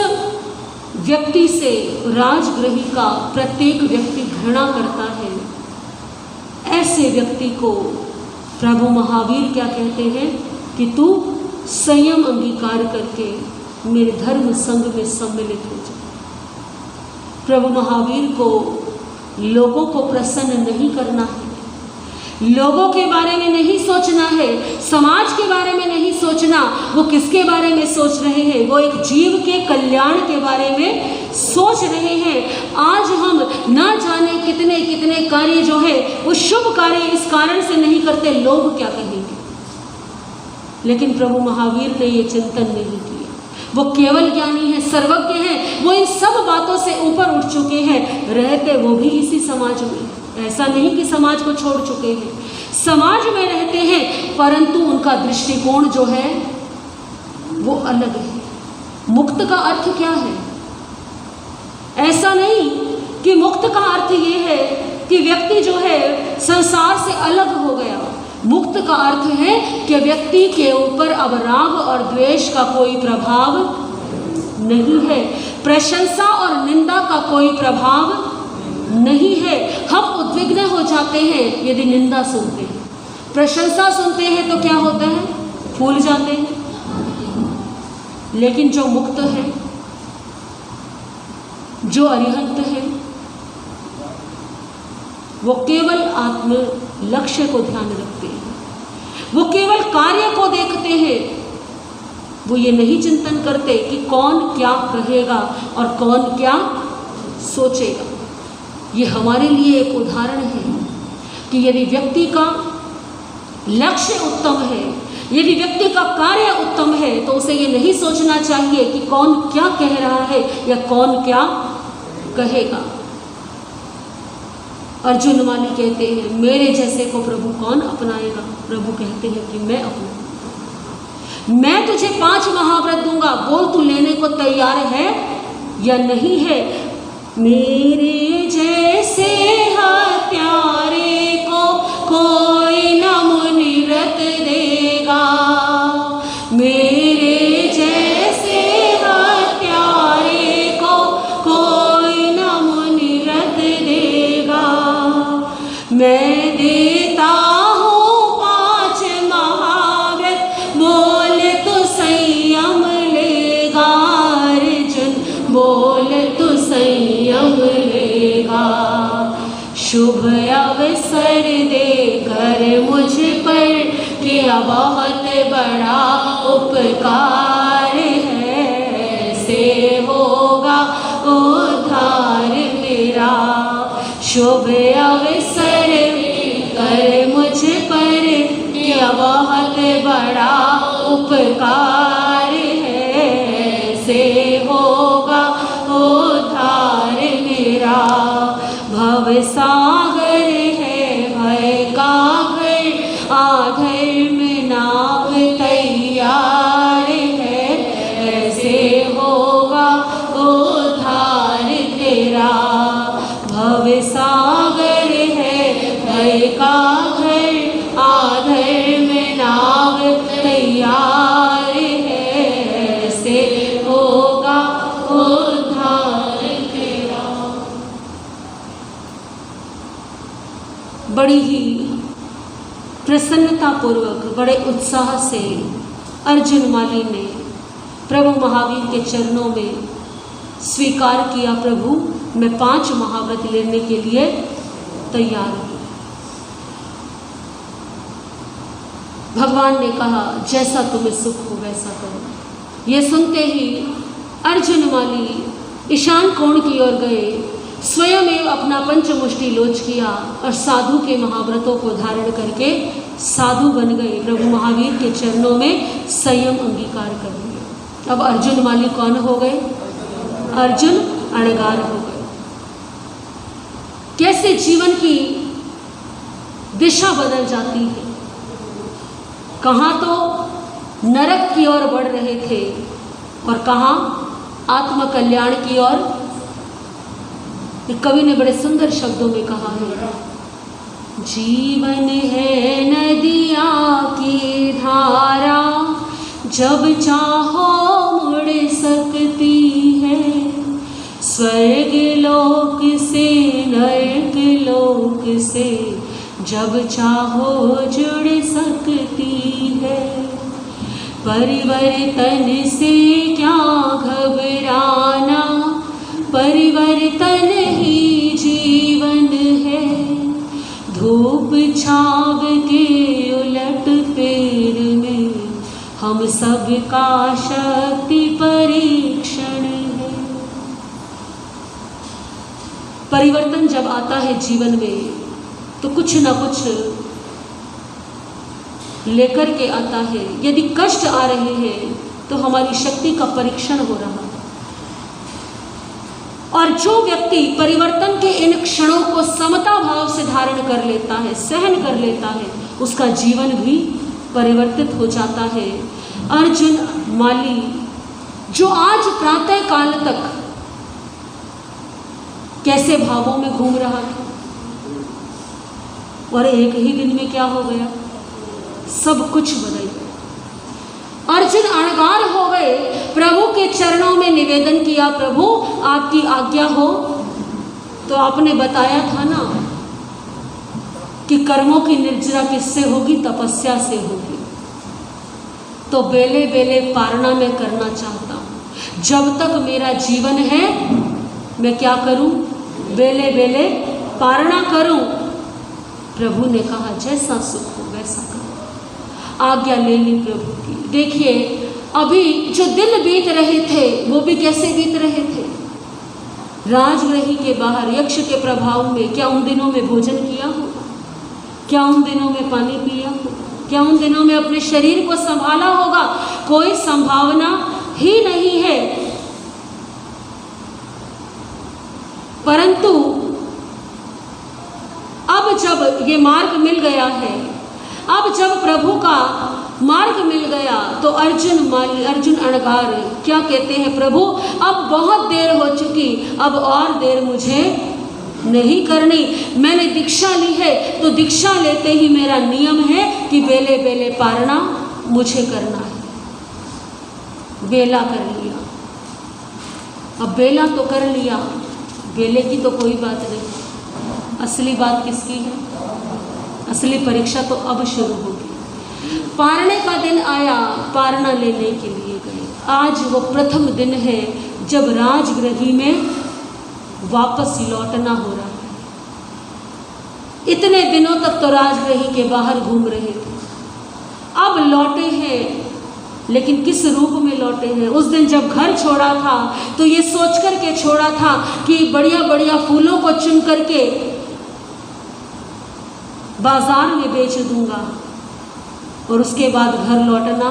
व्यक्ति से राजगृही का प्रत्येक व्यक्ति घृणा करता है, ऐसे व्यक्ति को प्रभु महावीर क्या कहते हैं कि तू संयम अंगीकार करके मेरे धर्म संघ में सम्मिलित हो जा। प्रभु महावीर को लोगों को प्रसन्न नहीं करना है, लोगों के बारे में नहीं सोचना है, समाज के बारे में नहीं सोचना। वो किसके बारे में सोच रहे हैं? वो एक जीव के कल्याण के बारे में सोच रहे हैं। आज हम ना जाने कितने कितने कार्य जो है वो शुभ कार्य इस कारण से नहीं करते, लोग क्या कहेंगे। लेकिन प्रभु महावीर ने ये चिंतन नहीं किया। वो केवल ज्ञानी है, सर्वज्ञ है, वो इन सब बातों से ऊपर उठ चुके हैं। रहते वो भी इसी समाज में, ऐसा नहीं कि समाज को छोड़ चुके हैं, समाज में रहते हैं, परंतु उनका दृष्टिकोण जो है वो अलग है। मुक्त का अर्थ क्या है? ऐसा नहीं कि मुक्त का अर्थ ये है कि व्यक्ति जो है संसार से अलग हो गया। मुक्त का अर्थ है कि व्यक्ति के ऊपर अब राग और द्वेष का कोई प्रभाव नहीं है, प्रशंसा और निंदा का कोई प्रभाव नहीं है। हम उद्विग्न हो जाते हैं यदि निंदा सुनते हैं, प्रशंसा सुनते हैं तो क्या होता है? फूल जाते हैं। लेकिन जो मुक्त है, जो अरिहंत है, वो केवल आत्म लक्ष्य को ध्यान रखते हैं, वो केवल कार्य को देखते हैं। वो ये नहीं चिंतन करते कि कौन क्या कहेगा और कौन क्या सोचेगा। ये हमारे लिए एक उदाहरण है कि यदि व्यक्ति का लक्ष्य उत्तम है, यदि व्यक्ति का कार्य उत्तम है, तो उसे ये नहीं सोचना चाहिए कि कौन क्या कह रहा है या कौन क्या कहेगा। अर्जुन माली कहते हैं, मेरे जैसे को प्रभु कौन अपनाएगा? प्रभु कहते हैं कि मैं अपनाऊंगा। मैं तुझे 5 महाव्रत दूंगा, बोल तू लेने को तैयार है या नहीं है? मेरे जैसे हत्यारे को कोई न मुनि व्रत देगा, मेरे जैसे हत्यारे को कोई न मुनि व्रत देगा। मैं देता हूँ 5 महाव्रत, बोल तो संयम लेगा। अर्जुन बोल तो संयम लेगा। शुभ अवसर देकर मुझ पर किया बहुत बड़ा उपकार है, से होगा उद्धार मेरा। शुभ अवसर कर मुझ पर किया बहुत बड़ा उपकार है, से होगा उद्धार मेरा। भव सागर है भय का घर, आधर में नाव तैयार है, ऐसे होगा उद्धार तेरा। भव सागर है भय का घर, आधर में नाव तैयार है, बड़ी ही प्रसन्नतापूर्वक, बड़े उत्साह से अर्जुन माली ने प्रभु महावीर के चरणों में स्वीकार किया, प्रभु मैं 5 महाव्रत लेने के लिए तैयार हूँ। भगवान ने कहा जैसा तुम्हें सुख हो वैसा करो। ये सुनते ही अर्जुन माली ईशान कोण की ओर गए, स्वयं एवं अपना पंचमुष्टि लोच किया और साधु के महाव्रतों को धारण करके साधु बन गए। प्रभु महावीर के चरणों में संयम अंगीकार कर लिया। अब अर्जुन माली कौन हो गए? अर्जुन अणगार हो गए। कैसे जीवन की दिशा बदल जाती है। कहाँ तो नरक की ओर बढ़ रहे थे और कहाँ आत्मकल्याण की ओर। कवि ने बड़े सुंदर शब्दों में कहा है, जीवन है नदिया की धारा, जब चाहो मुड़ सकती है, स्वर्ग लोक से नरक लोक से जब चाहो जुड़ सकती है। परिवर्तन से क्या घबराना, परिवर्तन ही जीवन है। धूप छाव के उलट फेर में हम सबका शक्ति परीक्षण है। परिवर्तन जब आता है जीवन में तो कुछ न कुछ लेकर के आता है। यदि कष्ट आ रहे हैं तो हमारी शक्ति का परीक्षण हो रहा है। और जो व्यक्ति परिवर्तन के इन क्षणों को समता भाव से धारण कर लेता है, सहन कर लेता है, उसका जीवन भी परिवर्तित हो जाता है। अर्जुन माली जो आज प्रातः काल तक कैसे भावों में घूम रहा था और एक ही दिन में क्या हो गया, सब कुछ बदल गया। अर्जुन अणगार हो गए, प्रभु के चरणों में निवेदन किया, प्रभु आपकी आज्ञा हो। तो आपने बताया था ना कि कर्मों की निर्जरा किससे होगी, तपस्या से होगी। तो बेले बेले पारणा में करना चाहता हूँ। जब तक मेरा जीवन है मैं क्या करूं, बेले बेले पारणा करूं। प्रभु ने कहा जैसा सुख हो वैसा करो। आज्ञा ले ली प्रभु की। देखिए अभी जो दिन बीत रहे थे वो भी कैसे बीत रहे थे। राजगृह के बाहर यक्ष के प्रभाव में क्या उन दिनों में भोजन किया होगा, क्या उन दिनों में पानी पिया होगा, क्या उन दिनों में अपने शरीर को संभाला होगा, कोई संभावना ही नहीं है। परंतु अब जब ये मार्ग मिल गया है, अब जब प्रभु का मार्ग मिल गया तो अर्जुन अणगार क्या कहते हैं, प्रभु अब बहुत देर हो चुकी, अब और देर मुझे नहीं करनी। मैंने दीक्षा ली है तो दीक्षा लेते ही मेरा नियम है कि बेले बेले पारणा मुझे करना है। बेला कर लिया, अब बेला तो कर लिया, बेले की तो कोई बात नहीं। असली बात किसकी है, असली परीक्षा तो अब शुरू होगी। पारणे का दिन आया, पारणा लेने के लिए गए। आज वो प्रथम दिन है जब राजगृह में वापस लौटना हो रहा है। इतने दिनों तक तो राजगृह के बाहर घूम रहे थे, अब लौटे हैं, लेकिन किस रूप में लौटे हैं। उस दिन जब घर छोड़ा था तो ये सोच कर के छोड़ा था कि बढ़िया बढ़िया फूलों को चुन करके बाजार में बेच दूंगा, और उसके बाद घर लौटना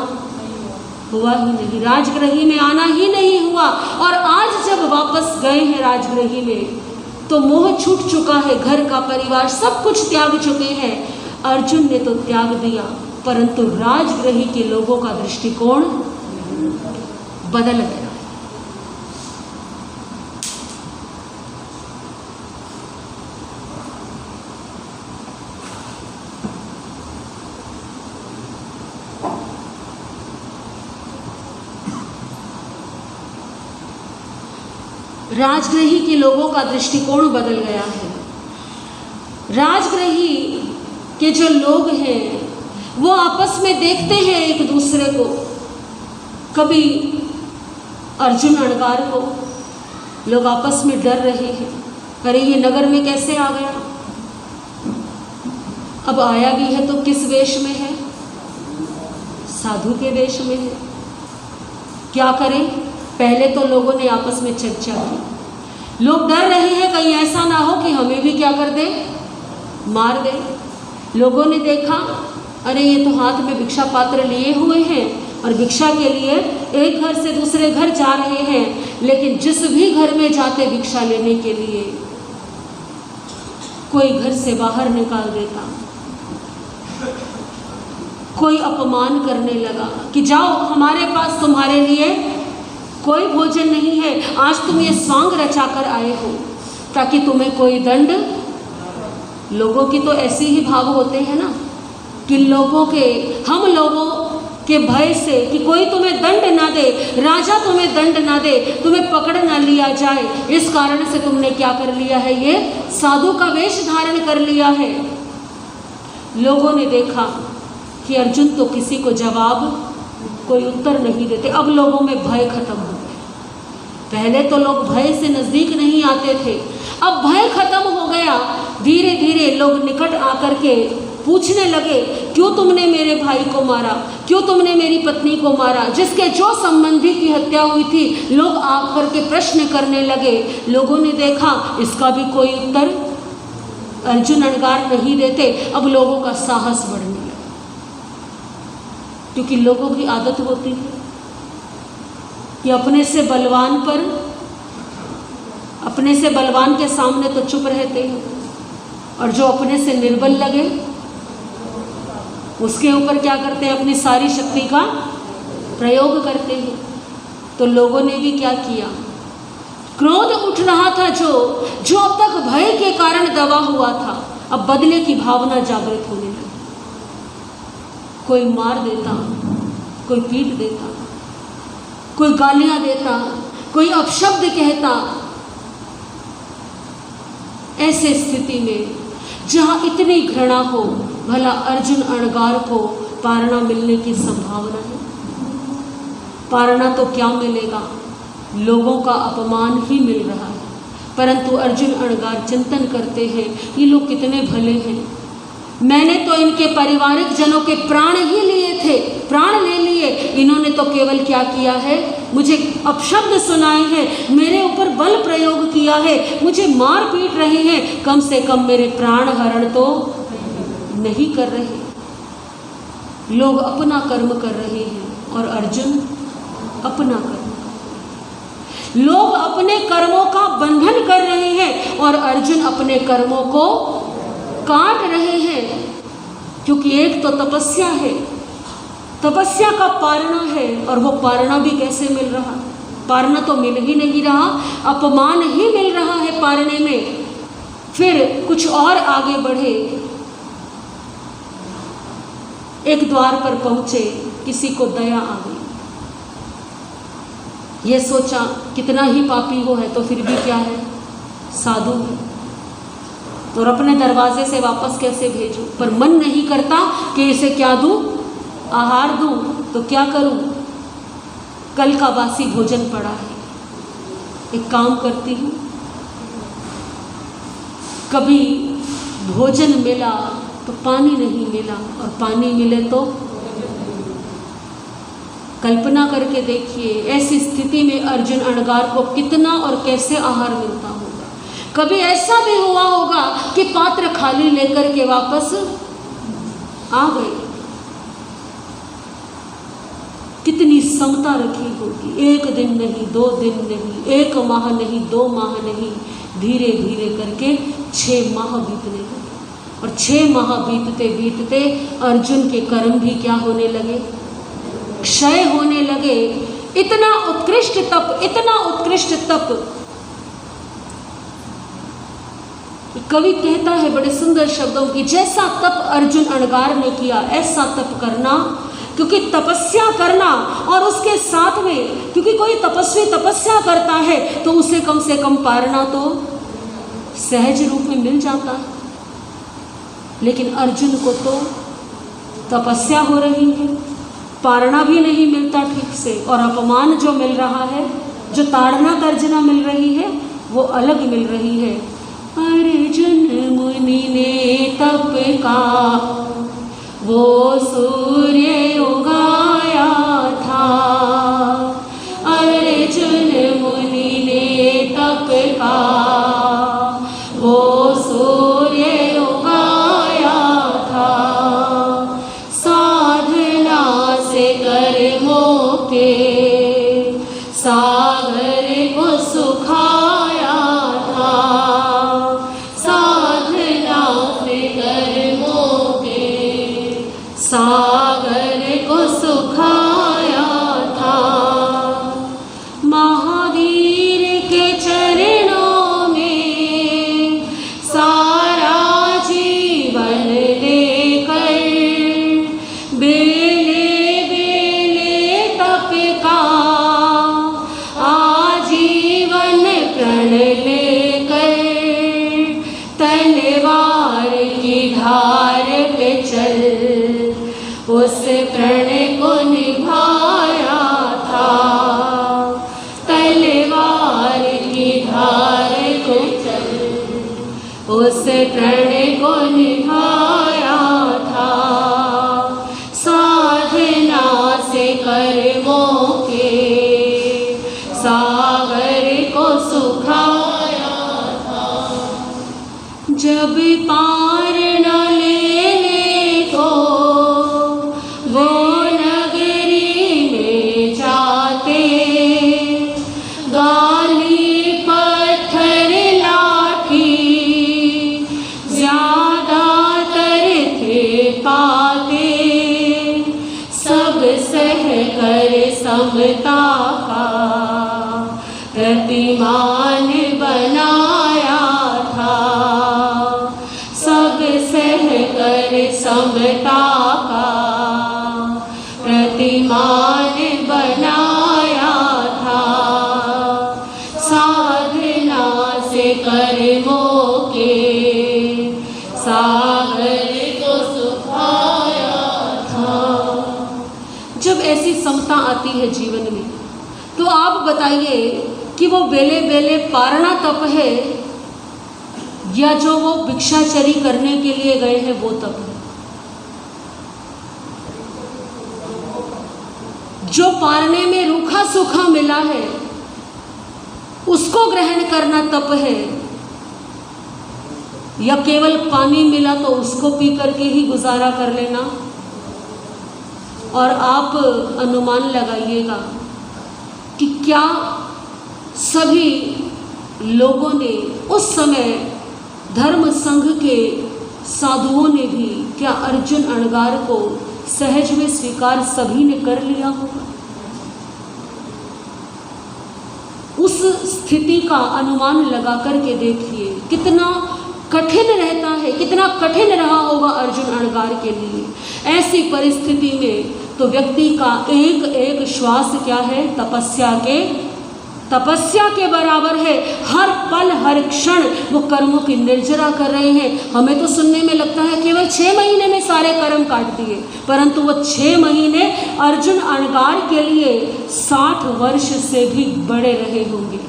हुआ ही नहीं, राजगृह में आना ही नहीं हुआ। और आज जब वापस गए हैं राजगृह में तो मोह छूट चुका है, घर का परिवार सब कुछ त्याग चुके हैं। अर्जुन ने तो त्याग दिया, परंतु राजगृह के लोगों का दृष्टिकोण बदल गया। राजगृह के लोगों का दृष्टिकोण बदल गया है। राजगृही के जो लोग हैं वो आपस में देखते हैं एक दूसरे को। कभी अर्जुन अणगार को लोग आपस में डर रहे हैं, अरे ये नगर में कैसे आ गया, अब आया भी है तो किस वेश में है, साधु के वेश में है, क्या करें। पहले तो लोगों ने आपस में चर्चा की, लोग डर रहे हैं कहीं ऐसा ना हो कि हमें भी क्या कर दे, मार दे। लोगों ने देखा अरे ये तो हाथ में भिक्षा पात्र लिए हुए हैं और भिक्षा के लिए एक घर से दूसरे घर जा रहे हैं, लेकिन जिस भी घर में जाते भिक्षा लेने के लिए कोई घर से बाहर निकाल देता, कोई अपमान करने लगा कि जाओ हमारे पास तुम्हारे लिए कोई भोजन नहीं है, आज तुम ये स्वांग रचा कर आए हो ताकि तुम्हें कोई दंड। लोगों की तो ऐसे ही भाव होते हैं ना कि हम लोगों के भय से कि कोई तुम्हें दंड ना दे, राजा तुम्हें दंड ना दे, तुम्हें पकड़ ना लिया जाए, इस कारण से तुमने क्या कर लिया है, ये साधु का वेश धारण कर लिया है। लोगों ने देखा कि अर्जुन तो किसी को जवाब, कोई उत्तर नहीं देते। अब लोगों में भय खत्म हो गया। पहले तो लोग भय से नज़दीक नहीं आते थे, अब भय खत्म हो गया। धीरे धीरे लोग निकट आकर के पूछने लगे, क्यों तुमने मेरे भाई को मारा, क्यों तुमने मेरी पत्नी को मारा, जिसके जो संबंधी की हत्या हुई थी। लोग आकर के प्रश्न करने लगे। लोगों ने देखा इसका भी कोई उत्तर अर्जुन अणगार नहीं देते। अब लोगों का साहस बढ़ने लगा, क्योंकि लोगों की आदत होती है कि अपने से बलवान के सामने तो चुप रहते हैं, और जो अपने से निर्बल लगे उसके ऊपर क्या करते हैं, अपनी सारी शक्ति का प्रयोग करते हैं। तो लोगों ने भी क्या किया, क्रोध उठ रहा था जो अब तक भय के कारण दबा हुआ था, अब बदले की भावना जागृत होने लगी। कोई मार देता, कोई पीट देता, कोई गालियां देता, कोई अपशब्द कहता। ऐसे स्थिति में जहां इतनी घृणा हो, भला अर्जुन अणगार को पारणा मिलने की संभावना है? पारणा तो क्या मिलेगा, लोगों का अपमान ही मिल रहा है। परंतु अर्जुन अणगार चिंतन करते हैं, ये लोग कितने भले हैं, मैंने तो इनके पारिवारिक जनों के प्राण ही लिए थे, प्राण ले लिए, इन्होंने तो केवल क्या किया है, मुझे अपशब्द सुनाए हैं, मेरे ऊपर बल प्रयोग किया है, मुझे मार पीट रहे हैं, कम से कम मेरे प्राण हरण तो नहीं कर रहे। लोग अपना कर्म कर रहे हैं और अर्जुन अपना कर्म कर रहे हैं। लोग अपने कर्मों का बंधन कर रहे हैं और अर्जुन अपने कर्मों को काट रहे हैं। क्योंकि एक तो तपस्या है, तपस्या का पारणा है, और वो पारणा भी कैसे मिल रहा, पारणा तो मिल ही नहीं रहा, अपमान ही मिल रहा है पारणे में। फिर कुछ और आगे बढ़े, एक द्वार पर पहुंचे, किसी को दया आ गई, ये सोचा कितना ही पापी हो है तो फिर भी क्या है, साधु है, और अपने दरवाजे से वापस कैसे भेजूं, पर मन नहीं करता कि इसे क्या दूं, आहार दूं, तो क्या करूं, कल का बासी भोजन पड़ा है, एक काम करती हूं, कभी भोजन मिला तो पानी नहीं मिला, और पानी मिले तो कल्पना करके देखिए ऐसी स्थिति में अर्जुन अणगार को कितना और कैसे आहार मिलता होगा। कभी ऐसा भी हुआ होगा कि पात्र खाली लेकर के वापस आ गए, कितनी समता रखी होगी, एक दिन नहीं, 2 दिन नहीं, 1 माह नहीं, 2 माह नहीं, धीरे धीरे करके 6 माह बीतने लगे, और 6 माह बीतते बीतते अर्जुन के कर्म भी क्या होने लगे, क्षय होने लगे। इतना उत्कृष्ट तप, इतना उत्कृष्ट तप, कवि कहता है बड़े सुंदर शब्दों की, जैसा तप अर्जुन अणगार ने किया ऐसा तप करना, क्योंकि तपस्या करना और उसके साथ में, क्योंकि कोई तपस्वी तपस्या करता है तो उसे कम से कम पारणा तो सहज रूप में मिल जाता है। लेकिन अर्जुन को तो तपस्या हो रही है, पारना भी नहीं मिलता ठीक से, और अपमान जो मिल रहा है, जो ताड़ना तर्जना मिल रही है, वो अलग मिल रही है। अर्जुन मुनि ने तप का वो सूर्य उगाया था, अर्जुन मुनि ने तप का वो सूर्य उगाया था, साधना से कर्मों के सागर को सुखाया था, साधना से कर्मों के सागर को सुखाया था। महावीर के चरणों में सारा जीवन लेकर, बेले बेले तप का आजीवन प्रण लेकर, तलवार की धार पे चल उस प्रण को निभाया था, तलवार की धार को चल उस प्रण को निभाया था, साधना से कर्मों के सागर को सुखाया था। जब पार न लेने को वो नगरी में जाते, गाली पत्थर लाठी ज्यादातर थे पाते, सब सह कर समता का प्रतिमान बनाया था, सब सह कर समता का प्रतिमान बनाया था, साधना से कर्मों के सागर को सुखाया था। जब ऐसी समता आती है जीवन में, तो आप बताइए कि वो बेले बेले पारना तप है या जो वो भिक्षाचरी करने के लिए गए हैं वो तप है? जो पारने में रूखा सूखा मिला है उसको ग्रहण करना तप है, या केवल पानी मिला तो उसको पी करके ही गुजारा कर लेना? और आप अनुमान लगाइएगा कि क्या सभी लोगों ने उस समय, धर्म संघ के साधुओं ने भी, क्या अर्जुन अणगार को सहज में स्वीकार सभी ने कर लिया होगा? उस स्थिति का अनुमान लगा करके देखिए कितना कठिन रहता है, कितना कठिन रहा होगा अर्जुन अणगार के लिए। ऐसी परिस्थिति में तो व्यक्ति का एक एक श्वास क्या है? तपस्या के बराबर है। हर पल हर क्षण वो कर्मों की निर्जरा कर रहे हैं। हमें तो सुनने में लगता है केवल 6 महीने में सारे कर्म काट दिए, परंतु वो 6 महीने अर्जुन अणगार के लिए 60 वर्ष से भी बड़े रहे होंगे,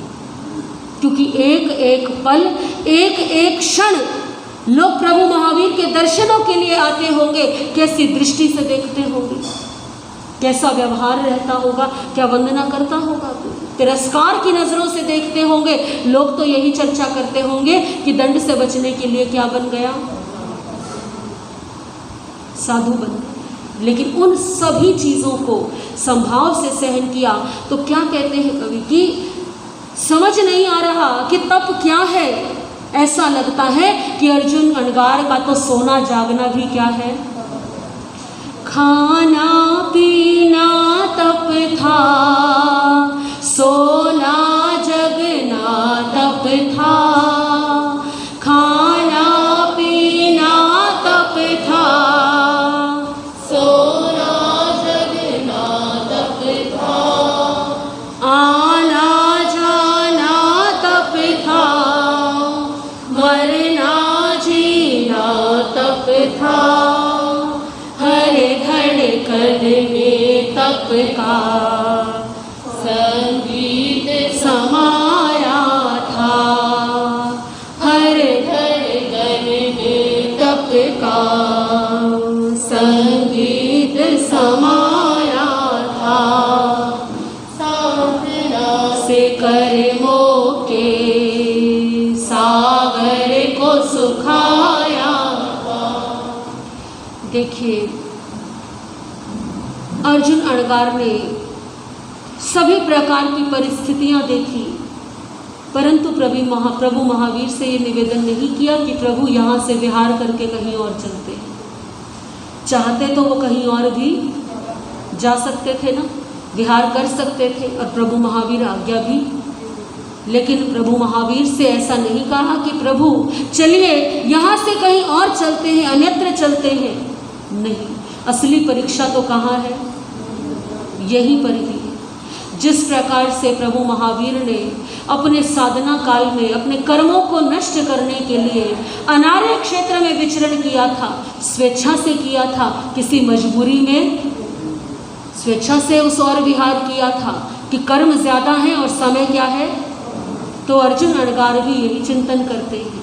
क्योंकि एक एक पल, एक एक क्षण लोग प्रभु महावीर के दर्शनों के लिए आते होंगे। कैसी दृष्टि से देखते होंगे, कैसा व्यवहार रहता होगा, क्या वंदना करता होगा, तिरस्कार की नज़रों से देखते होंगे। लोग तो यही चर्चा करते होंगे कि दंड से बचने के लिए क्या बन गया? साधु बन गया। लेकिन उन सभी चीज़ों को संभाव से सहन किया। तो क्या कहते हैं कवि कि समझ नहीं आ रहा कि तप क्या है। ऐसा लगता है कि अर्जुन अणगार का तो सोना जागना भी क्या है, खाना पीना तप था, सोना जगना तप था, खाना पीना तप था, सोना जगना तप था, आना जाना तप था, मरना जीना तप था, हर धड़कन में तप का संगीत समाया था, हर धड़कन में तप का संगीत समाया था, साधना से कर्मों के सागर को सुखाया था। देखिए, अर्जुन अणगार ने सभी प्रकार की परिस्थितियां देखी, परंतु प्रभु महावीर से ये निवेदन नहीं किया कि प्रभु यहाँ से विहार करके कहीं और चलते। चाहते तो वो कहीं और भी जा सकते थे ना, विहार कर सकते थे, और प्रभु महावीर आज्ञा भी, लेकिन प्रभु महावीर से ऐसा नहीं कहा कि प्रभु चलिए यहाँ से कहीं और चलते हैं, अन्यत्र चलते हैं। नहीं, असली परीक्षा तो कहाँ है? यहीं पर ही। जिस प्रकार से प्रभु महावीर ने अपने साधना काल में अपने कर्मों को नष्ट करने के लिए अनार्य क्षेत्र में विचरण किया था, स्वेच्छा से किया था, किसी मजबूरी में स्वेच्छा से उस और विहार किया था कि कर्म ज़्यादा है और समय क्या है। तो अर्जुन अणगार भी यही चिंतन करते हैं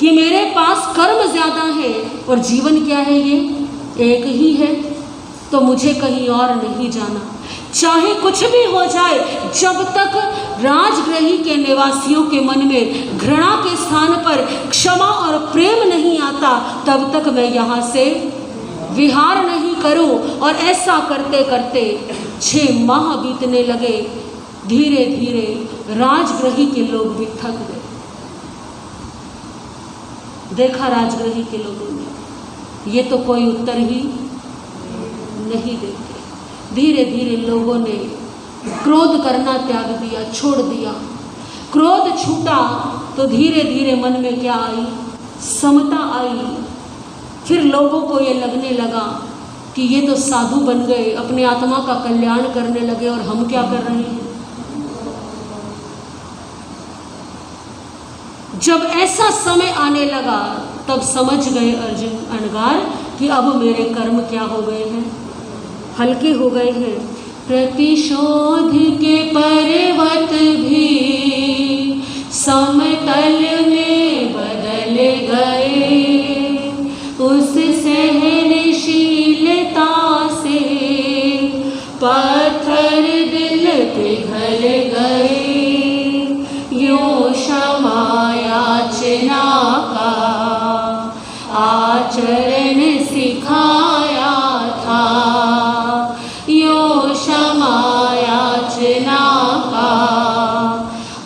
कि मेरे पास कर्म ज़्यादा है और जीवन क्या है, ये एक ही है, तो मुझे कहीं और नहीं जाना। चाहे कुछ भी हो जाए, जब तक राजगृही के निवासियों के मन में घृणा के स्थान पर क्षमा और प्रेम नहीं आता, तब तक मैं यहाँ से विहार नहीं करूं। और ऐसा करते करते 6 माह बीतने लगे। धीरे धीरे राजगृही के लोग भी थक गए। देखा राजगृही के लोगों ने, ये तो कोई उत्तर ही नहीं देते। धीरे धीरे लोगों ने क्रोध करना त्याग दिया, छोड़ दिया। क्रोध छूटा तो धीरे धीरे मन में क्या आई? समता आई। फिर लोगों को ये लगने लगा कि ये तो साधु बन गए, अपने आत्मा का कल्याण करने लगे, और हम क्या कर रहे हैं। जब ऐसा समय आने लगा, तब समझ गए अर्जुन अणगार कि अब मेरे कर्म क्या हो गए हैं, हल्के हो गए हैं। प्रतिशोध के पर्वत भी समतल में बदल गए, उस सहनशीलता से पत्थर दिल पिघल गए। यूं क्षमा याचना का आचरण सिखाया था, यूं क्षमा याचना का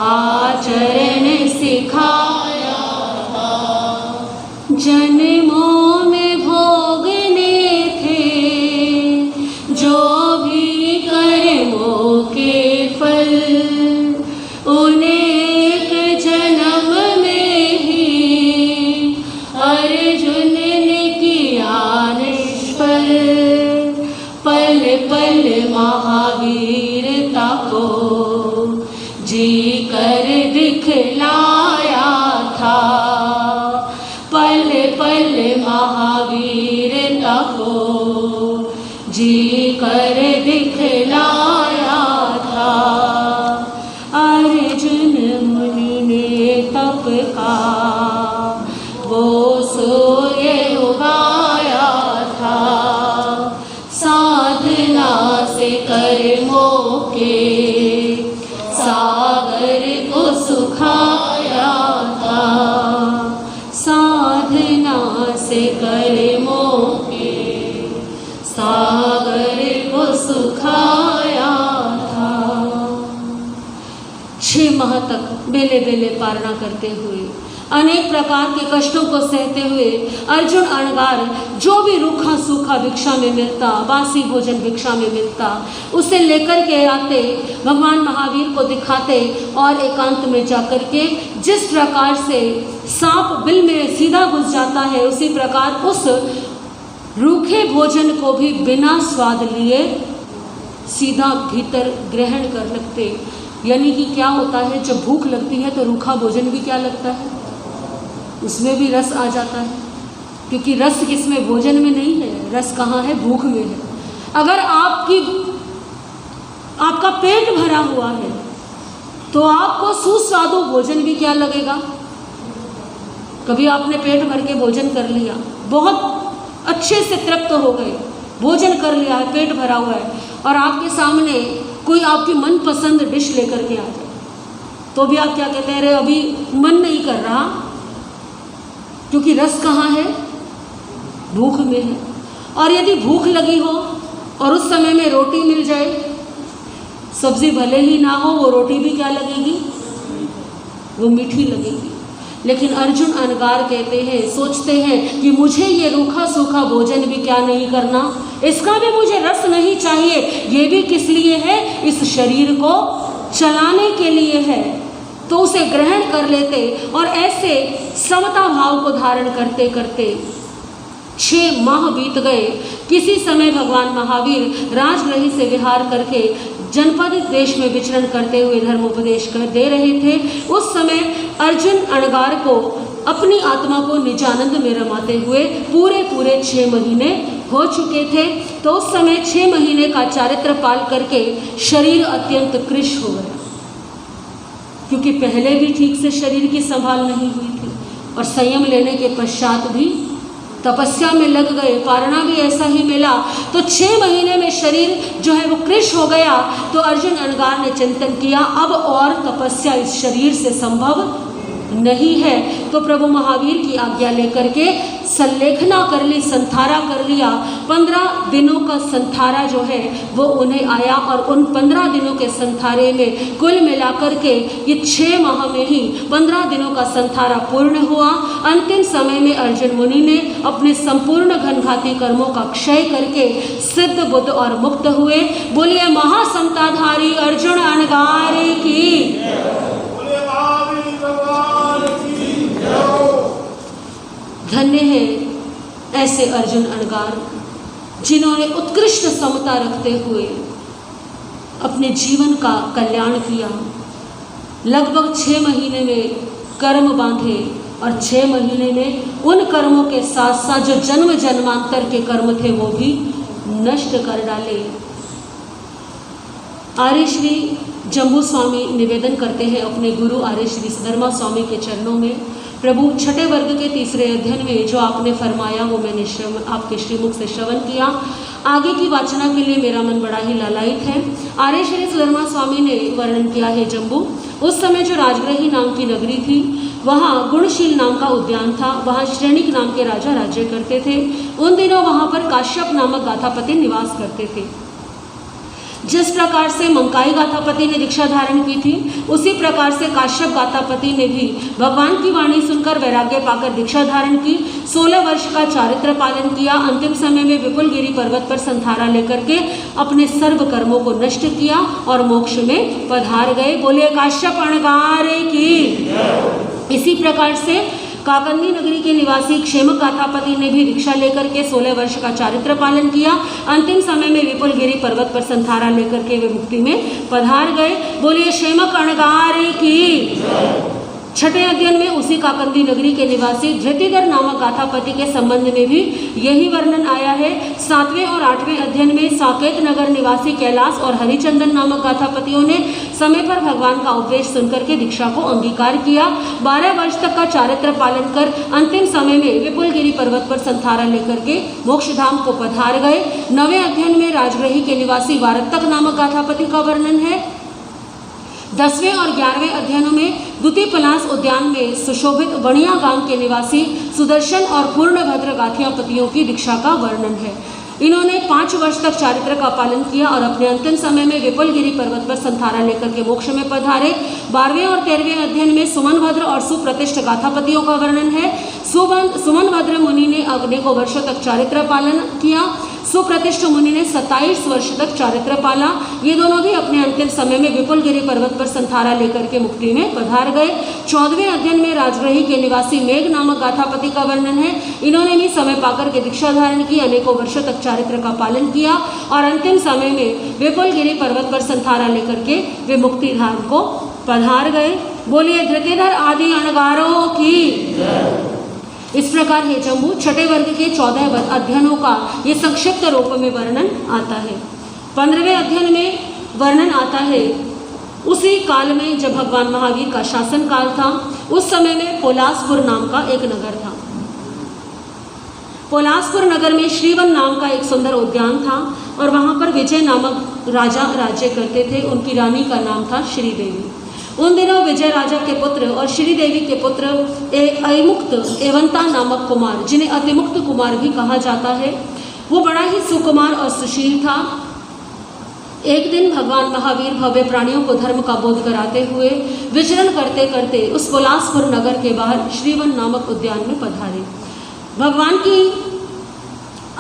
आचरण सिखाया था। जन्मों में भोगने थे जो भी कर्मों के फल, उन्हें महावीरता को जी कर दिखलाया था, पल पल महावीरता को जी कर दिखलाया था। अर्जुन मुनि ने तप का वो सूर्य उगाया था, साधना से कर्मों के सागर को सुखाया था, साधना से कर्मों के सागर को सुखाया था। 6 माह तक बेले बेले पारना करते हुए, अनेक प्रकार के कष्टों को सहते हुए अर्जुन अणगार जो भी रूखा सूखा भिक्षा में मिलता, बासी भोजन भिक्षा में मिलता, उसे लेकर के आते, भगवान महावीर को दिखाते, और एकांत में जाकर के जिस प्रकार से सांप बिल में सीधा घुस जाता है, उसी प्रकार उस रूखे भोजन को भी बिना स्वाद लिए सीधा भीतर ग्रहण कर लगते। यानी कि क्या होता है, जब भूख लगती है तो रूखा भोजन भी क्या लगता है, उसमें भी रस आ जाता है। क्योंकि रस किसमें, भोजन में नहीं है, रस कहाँ है, भूख में है। अगर आपका पेट भरा हुआ है तो आपको सुस्वादु भोजन भी क्या लगेगा। कभी आपने पेट भर के भोजन कर लिया, बहुत अच्छे से तृप्त हो गए, भोजन कर लिया है, पेट भरा हुआ है, और आपके सामने कोई आपकी मनपसंद डिश लेकर के आ जाए, तो भी आप क्या कहते हैं, अरे अभी मन नहीं कर रहा, क्योंकि रस कहाँ है, भूख में है। और यदि भूख लगी हो और उस समय में रोटी मिल जाए, सब्जी भले ही ना हो, वो रोटी भी क्या लगेगी, वो मीठी लगेगी। लेकिन अर्जुन अनगार कहते हैं, सोचते हैं कि मुझे ये रूखा सूखा भोजन भी क्या नहीं करना, इसका भी मुझे रस नहीं चाहिए। ये भी किस लिए है, इस शरीर को चलाने के लिए है। तो उसे ग्रहण कर लेते और ऐसे समता भाव को धारण करते करते 6 माह बीत गए। किसी समय भगवान महावीर राजगृह से विहार करके जनपद देश में विचरण करते हुए धर्मोपदेश कर दे रहे थे। उस समय अर्जुन अणगार को अपनी आत्मा को निजानंद में रमाते हुए पूरे 6 महीने हो चुके थे। तो उस समय 6 महीने का चारित्र पाल करके शरीर अत्यंत कृश हो गया, क्योंकि पहले भी ठीक से शरीर की संभाल नहीं हुई थी और संयम लेने के पश्चात भी तपस्या में लग गए, पारणा भी ऐसा ही मिला। तो 6 महीने में शरीर जो है वो कृश हो गया। तो अर्जुन अनगार ने चिंतन किया, अब और तपस्या इस शरीर से संभव नहीं है। तो प्रभु महावीर की आज्ञा लेकर के संलेखना कर ली, संथारा कर लिया। 15 दिनों का संथारा जो है वो उन्हें आया और उन 15 दिनों के संथारे में कुल मिलाकर के ये 6 माह में ही 15 दिनों का संथारा पूर्ण हुआ। अंतिम समय में अर्जुन मुनि ने अपने संपूर्ण घनघाती कर्मों का क्षय करके सिद्ध बुद्ध और मुक्त हुए। बोलिए महासमताधारी अर्जुन अनगार की। धन्य है ऐसे अर्जुन अनगार जिन्होंने उत्कृष्ट समता रखते हुए अपने जीवन का कल्याण किया। लगभग 6 महीने में कर्म बांधे और 6 महीने में उन कर्मों के साथ साथ जो जन्म जन्मांतर के कर्म थे वो भी नष्ट कर डाले। आर्य श्री जम्बू स्वामी निवेदन करते हैं अपने गुरु आर्य श्री सधर्मा स्वामी के चरणों में, प्रभु छठे वर्ग के 3रे अध्ययन में जो आपने फरमाया वो मैंने आपके श्रीमुख से श्रवण किया। आगे की वाचना के लिए मेरा मन बड़ा ही लालायित है। आर्य श्री सधर्मा स्वामी ने वर्णन किया है जम्बू, उस समय जो राजगृही नाम की नगरी थी वहाँ गुणशील नाम का उद्यान था, वहाँ श्रेणिक नाम के राजा राज्य करते थे। उन दिनों वहाँ पर काश्यप नामक गाथापति निवास करते थे। जिस प्रकार से मंकाई गाथापति ने दीक्षा धारण की थी उसी प्रकार से काश्यप गाथापति ने भी भगवान की वाणी सुनकर वैराग्य पाकर दीक्षा धारण की। 16 वर्ष का चारित्र पालन किया। अंतिम समय में विपुलगिरी पर्वत पर संथारा लेकर के अपने सर्व कर्मों को नष्ट किया और मोक्ष में पधार गए। बोले काश्यप अणगार की। इसी प्रकार से काकंदी नगरी के निवासी क्षेमक गाथापति ने भी दीक्षा लेकर के 16 वर्ष का चारित्र पालन किया। अंतिम समय में विपुलगिरी पर्वत पर संथारा लेकर के वे मुक्ति में पधार गए। बोलिए क्षेमक अणगार की। छठे अध्ययन में उसी काकंदी नगरी के निवासी धृतिधर नामक गाथापति के संबंध में भी यही वर्णन आया है। 7वें और 8वें अध्ययन में साकेत नगर निवासी कैलाश और हरिचंदन नामक गाथापतियों ने समय पर भगवान का उपदेश सुनकर के दीक्षा को अंगीकार किया। 12 वर्ष तक का चारित्र पालन कर अंतिम समय में विपुलगिरी पर्वत पर संथारा लेकर के मोक्षधाम को पधार गए। 9वें अध्ययन में राजगृही के निवासी वारत्तक नामक गाथापति का वर्णन है। 10वें और 11वें अध्ययनों में द्वितीय पलास उद्यान में सुशोभित बणिया गांव के निवासी सुदर्शन और पूर्णभद्र गाथियापतियों की दीक्षा का वर्णन है। इन्होंने 5 वर्ष तक चारित्र का पालन किया और अपने अंतिम समय में विपुलगिरी पर्वत पर संथारा लेकर के मोक्ष में पधारे। 12वें और 13वें अध्ययन में सुमनभद्र और सुप्रतिष्ठ गाथापतियों का वर्णन है। सुमनभद्र मुनि ने अनेकों वर्षों तक चारित्र पालन किया। सुप्रतिष्ठ मुनि ने 27 वर्ष तक चारित्र पाला। ये दोनों भी अपने अंतिम समय में विपुलगिरी पर्वत पर संथारा लेकर के मुक्ति में पधार गए। 14वें अध्ययन में राजगृही के निवासी मेघ नामक गाथापति का वर्णन है। इन्होंने भी समय पाकर के दीक्षा धारण की, अनेकों वर्षों तक चारित्र का पालन किया और अंतिम समय में विपुलगिरी पर्वत पर संथारा लेकर के वे मुक्ति धाम को पधार गए। बोलिए धृतिधर आदि अणगारों की। इस प्रकार हे जम्बू छठे वर्ग के 14 अध्ययनों का ये संक्षिप्त रूप में वर्णन आता है। 15वें अध्ययन में वर्णन आता है उसी काल में जब भगवान महावीर का शासन काल था। उस समय में पोलासपुर नाम का एक नगर था। पोलासपुर नगर में श्रीवन नाम का एक सुंदर उद्यान था और वहाँ पर विजय नामक राजा राज्य करते थे। उनकी रानी का नाम था श्रीदेवी। उन दिनों विजय राजा के पुत्र और श्रीदेवी के पुत्र एक अतिमुक्त एवंता नामक कुमार, जिन्हें अतिमुक्त कुमार भी कहा जाता है, वो बड़ा ही सुकुमार और सुशील था। एक दिन भगवान महावीर भव्य प्राणियों को धर्म का बोध कराते हुए विचरण करते करते उस पोलासपुर नगर के बाहर श्रीवन नामक उद्यान में पधारे। भगवान की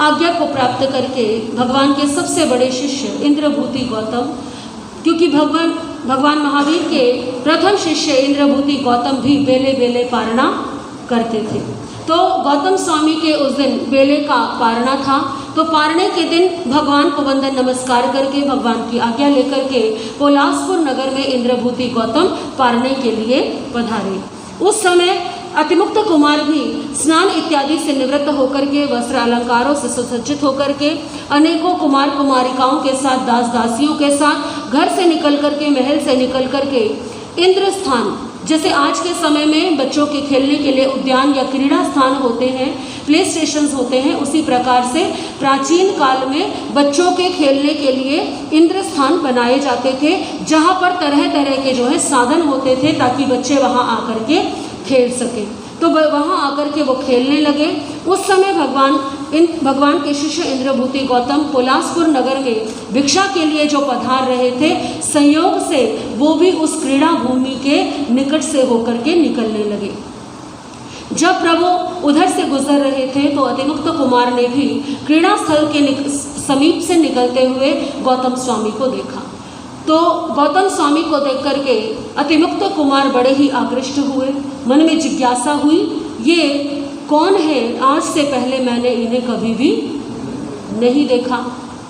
आज्ञा को प्राप्त करके भगवान के सबसे बड़े शिष्य इंद्रभूति गौतम, क्योंकि भगवान महावीर के प्रथम शिष्य इंद्रभूति गौतम भी बेले बेले पारणा करते थे। तो गौतम स्वामी के उस दिन बेले का पारणा था। तो पारणे के दिन भगवान को वंदन नमस्कार करके भगवान की आज्ञा लेकर के पोलासपुर नगर में इंद्रभूति गौतम पारणे के लिए पधारे। उस समय अतिमुक्त कुमार भी स्नान इत्यादि से निवृत्त होकर के वस्त्र अलंकारों से सुसज्जित होकर के अनेकों कुमार कुमारिकाओं के साथ, दास दासियों के साथ घर से निकल करके, महल से निकल करके इंद्र स्थान, जैसे आज के समय में बच्चों के खेलने के लिए उद्यान या क्रीड़ा स्थान होते हैं, प्ले स्टेशंस होते हैं, उसी प्रकार से प्राचीन काल में बच्चों के खेलने के लिए इंद्र स्थान बनाए जाते थे, जहाँ पर तरह तरह के जो है साधन होते थे ताकि बच्चे वहाँ आकर के खेल सके। तो वहाँ आकर के वो खेलने लगे। उस समय भगवान के शिष्य इंद्रभूति गौतम पोलासपुर नगर में भिक्षा के लिए जो पधार रहे थे, संयोग से वो भी उस क्रीड़ा भूमि के निकट से होकर के निकलने लगे। जब प्रभु उधर से गुजर रहे थे तो अतिमुक्त कुमार ने भी क्रीड़ा स्थल के समीप से निकलते हुए गौतम स्वामी को देखा। तो गौतम स्वामी को देख करके अतिमुक्त कुमार बड़े ही आकृष्ट हुए। मन में जिज्ञासा हुई, ये कौन है? आज से पहले मैंने इन्हें कभी भी नहीं देखा।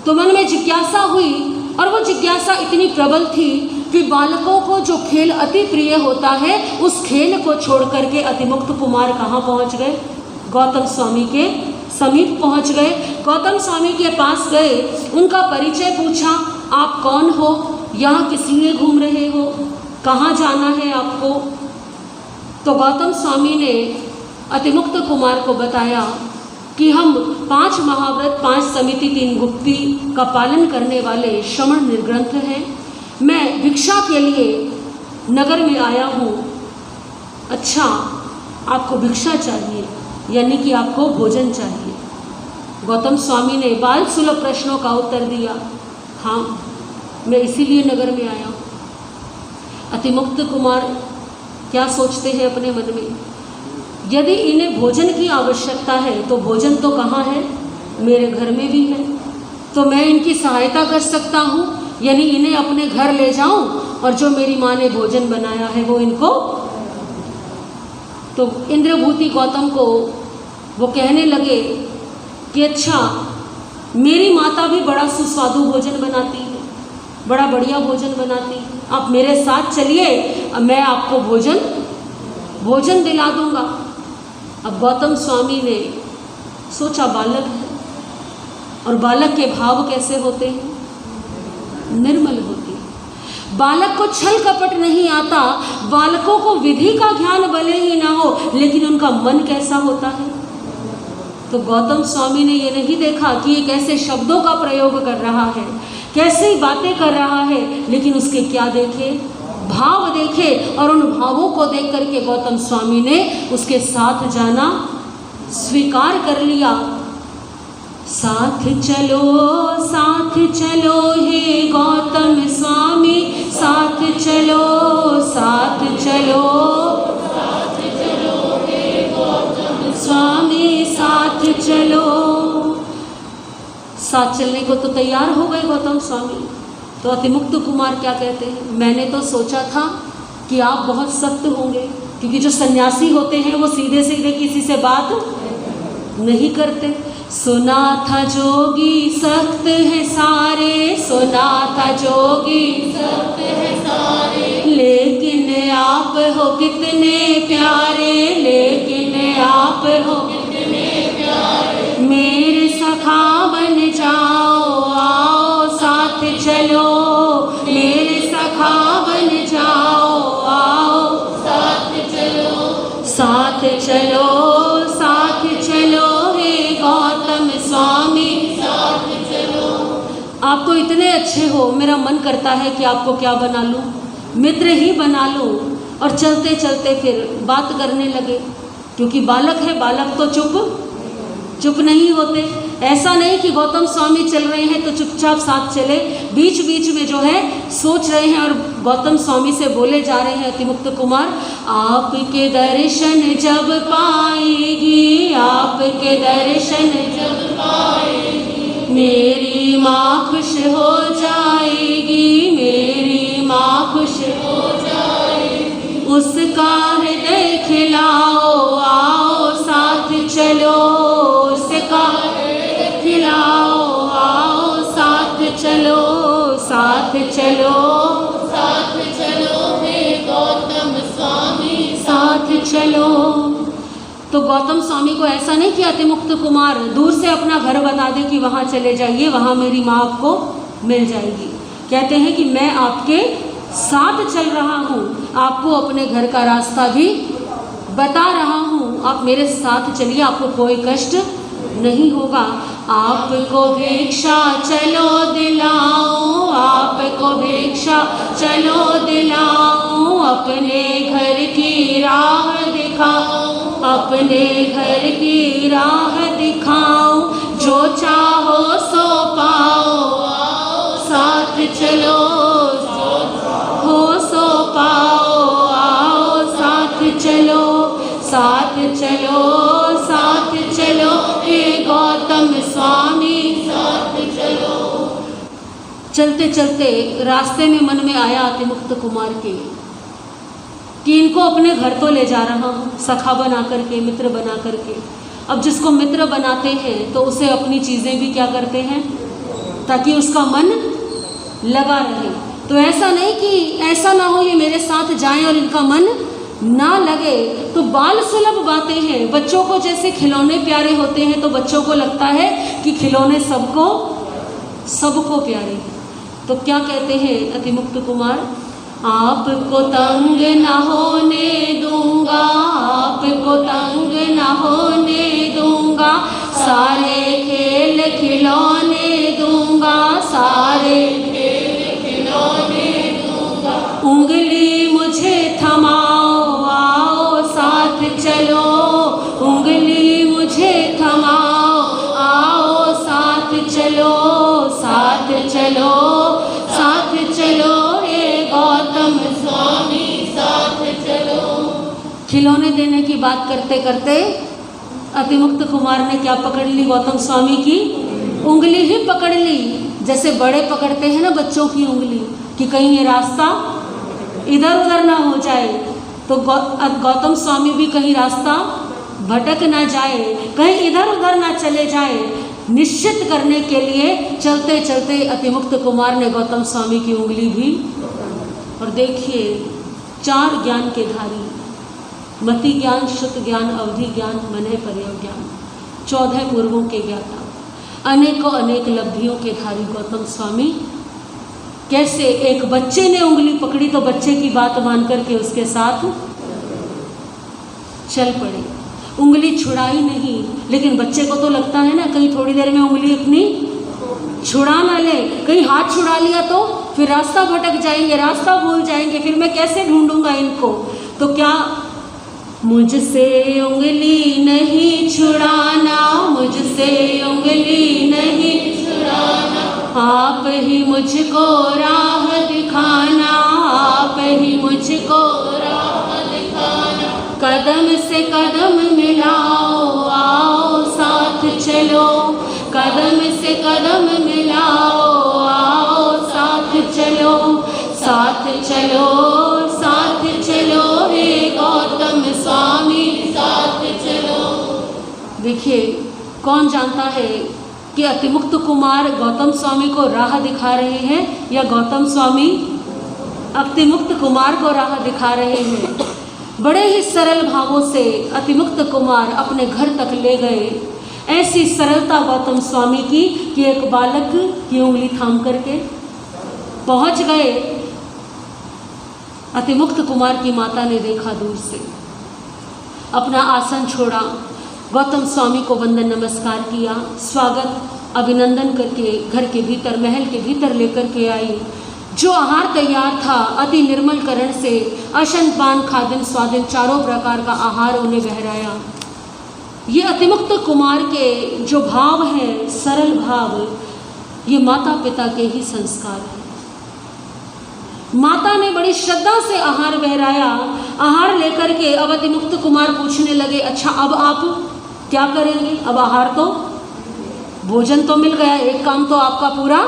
तो मन में जिज्ञासा हुई और वो जिज्ञासा इतनी प्रबल थी कि बालकों को जो खेल अति प्रिय होता है, उस खेल को छोड़ करके अतिमुक्त कुमार कहाँ पहुँच गए? गौतम स्वामी के समीप पहुँच गए। गौतम स्वामी के पास गए, उनका परिचय पूछा, आप कौन हो? यहाँ किस लिए घूम रहे हो? कहाँ जाना है आपको? तो गौतम स्वामी ने अतिमुक्त कुमार को बताया कि हम 5 महाव्रत, 5 समिति, 3 गुप्ती का पालन करने वाले श्रमण निर्ग्रंथ हैं। मैं भिक्षा के लिए नगर में आया हूँ। अच्छा, आपको भिक्षा चाहिए, यानी कि आपको भोजन चाहिए। गौतम स्वामी ने बाल सुलभ प्रश्नों का उत्तर दिया, हाँ, मैं इसीलिए नगर में आया हूँ। अतिमुक्त कुमार क्या सोचते हैं अपने मन में, यदि इन्हें भोजन की आवश्यकता है तो भोजन तो कहाँ है? मेरे घर में भी है। तो मैं इनकी सहायता कर सकता हूँ, यानी इन्हें अपने घर ले जाऊँ और जो मेरी माँ ने भोजन बनाया है वो इनको। तो इंद्रभूति गौतम को वो कहने लगे कि अच्छा, मेरी माता भी बड़ा सुस्वादु भोजन बनाती है, बड़ा बढ़िया भोजन बनाती है। आप मेरे साथ चलिए, अब मैं आपको भोजन दिला दूंगा। अब गौतम स्वामी ने सोचा, बालक है और बालक के भाव कैसे होते हैं? निर्मल होते हैं। बालक को छल कपट नहीं आता। बालकों को विधि का ज्ञान भले ही ना हो, लेकिन उनका मन कैसा होता है? तो गौतम स्वामी ने ये नहीं देखा कि ये कैसे शब्दों का प्रयोग कर रहा है, कैसे बातें कर रहा है, लेकिन उसके क्या देखे? भाव देखे। और उन भावों को देख करके गौतम स्वामी ने उसके साथ जाना स्वीकार कर लिया। साथ चलो हे गौतम स्वामी, साथ चलो हे गौतम स्वामी, साथ चलो। साथ चलने को तो तैयार हो गए गौतम स्वामी। तो अतिमुक्त कुमार क्या कहते हैं, मैंने तो सोचा था कि आप बहुत सख्त होंगे, क्योंकि जो सन्यासी होते हैं वो सीधे सीधे किसी से बात नहीं करते। सुना था जोगी सख्त है सारे, सुना था जोगी सख्त है सारे, लेकिन आप हो कितने प्यारे, लेकिन आप हो मेरे सखा बन जाओ, आओ साथ चलो मेरे सखा बन जाओ, आओ साथ चलो साथ चलो साथ चलो हे गौतम स्वामी साथ चलो। आप तो इतने अच्छे हो, मेरा मन करता है कि आपको क्या बना लूं, मित्र ही बना लूं और चलते चलते फिर बात करने लगे, क्योंकि बालक है, बालक तो चुप नहीं होते। ऐसा नहीं कि गौतम स्वामी चल रहे हैं तो चुपचाप साथ चले, बीच बीच में जो है सोच रहे हैं और गौतम स्वामी से बोले जा रहे हैं अतिमुक्त कुमार, आपके दर्शन जब पाएगी, आपके दर्शन जब पाएगी मेरी माँ खुश हो जाएगी, मेरी माँ खुश हो जाएगी, उसका हृदय खिलाओ, आओ साथ चलो उसका खिलाओ, आओ साथ चलो साथ चलो साथ चलो हे गौतम स्वामी साथ चलो। तो गौतम स्वामी को ऐसा नहीं कि अतिमुक्त कुमार दूर से अपना घर बता दे कि वहाँ चले जाइए, वहाँ मेरी माँ आपको मिल जाएगी। कहते हैं कि मैं आपके साथ चल रहा हूँ, आपको अपने घर का रास्ता भी बता रहा हूँ, आप मेरे साथ चलिए, आपको कोई कष्ट नहीं होगा। आपको भिक्षा चलो दिलाऊं, आपको भिक्षा चलो दिलाऊं, अपने घर की राह दिखाऊं, अपने घर की राह दिखाऊं, जो चाहो सो पाओ, साथ चलो हो सो पाओ, आओ साथ चलो साथ चलो साथ चलो हे गौतम स्वामी साथ चलो। चलते चलते रास्ते में मन में आया अतिमुक्त कुमार के कि इनको अपने घर तो ले जा रहा हूँ, सखा बना करके, मित्र बना करके। अब जिसको मित्र बनाते हैं तो उसे अपनी चीज़ें भी क्या करते हैं ताकि उसका मन लगा रहे। तो ऐसा नहीं कि ऐसा ना हो ये मेरे साथ जाएं और इनका मन ना लगे। तो बाल सुलभ बातें हैं, बच्चों को जैसे खिलौने प्यारे होते हैं तो बच्चों को लगता है कि खिलौने सबको प्यारे हैं। तो क्या कहते हैं अतिमुक्त कुमार, आपको तंग न होने दूंगा, आपको तंग न होने दूंगा, सारे खेल खिलौने दूंगा, सारे खेल खिलौने दूंगा, उंगली मुझे थमाओ, आओ साथ चलो, उंगली मुझे थमाओ, आओ साथ चलो साथ चलो साथ चलो हे गौतम स्वामी साथ चलो। खिलौने देने की बात करते करते अतिमुक्त कुमार ने क्या पकड़ ली, गौतम स्वामी की उंगली ही पकड़ ली, जैसे बड़े पकड़ते हैं ना बच्चों की उंगली कि कहीं ये रास्ता इधर उधर ना हो जाए। तो गौतम स्वामी भी कहीं रास्ता भटक ना जाए, कहीं इधर उधर ना चले जाए, निश्चित करने के लिए चलते चलते अतिमुक्त कुमार ने गौतम स्वामी की उंगली भी। और देखिए 4 ज्ञान के धारी, मति ज्ञान, श्रुत ज्ञान, अवधि ज्ञान, मनः पर्यव ज्ञान, 14 पूर्वों के ज्ञाता, अनेकों अनेक लब्धियों के धारी गौतम स्वामी कैसे एक बच्चे ने उंगली पकड़ी तो बच्चे की बात मान करके उसके साथ चल पड़े। उंगली छुड़ाई नहीं, लेकिन बच्चे को तो लगता है ना कहीं थोड़ी देर में उंगली अपनी छुड़ा ना ले, कहीं हाथ छुड़ा लिया तो फिर रास्ता भटक जाएंगे, रास्ता भूल जाएंगे, फिर मैं कैसे ढूंढूंगा इनको। तो क्या मुझसे उंगली नहीं छुड़ाना, मुझसे उंगली नहीं छुड़ाना, आप ही मुझको राह दिखाना, आप ही मुझको राह दिखाना, कदम से कदम मिलाओ, आओ साथ चलो, कदम से कदम मिलाओ, आओ साथ चलो साथ चलो साथ चलो हे गौतम स्वामी साथ चलो। देखिए कौन जानता है कि अतिमुक्त कुमार गौतम स्वामी को राह दिखा रहे हैं या गौतम स्वामी अतिमुक्त कुमार को राह दिखा रहे हैं। बड़े ही सरल भावों से अतिमुक्त कुमार अपने घर तक ले गए। ऐसी सरलता गौतम स्वामी की कि एक बालक की उंगली थाम करके पहुंच गए। अतिमुक्त कुमार की माता ने देखा दूर से, अपना आसन छोड़ा, गौतम स्वामी को वंदन नमस्कार किया, स्वागत अभिनंदन करके घर के भीतर, महल के भीतर लेकर के आई। जो आहार तैयार था अति निर्मल करण से अशन पान खादिन स्वादिन चारों प्रकार का आहार उन्हें बहराया। ये अतिमुक्त कुमार के जो भाव हैं, सरल भाव, ये माता पिता के ही संस्कार हैं। माता ने बड़ी श्रद्धा से आहार बहराया। आहार लेकर के अब अतिमुक्त कुमार पूछने लगे, अच्छा अब आप क्या करेंगे? अब आहार तो, भोजन तो मिल गया, एक काम तो आपका पूरा।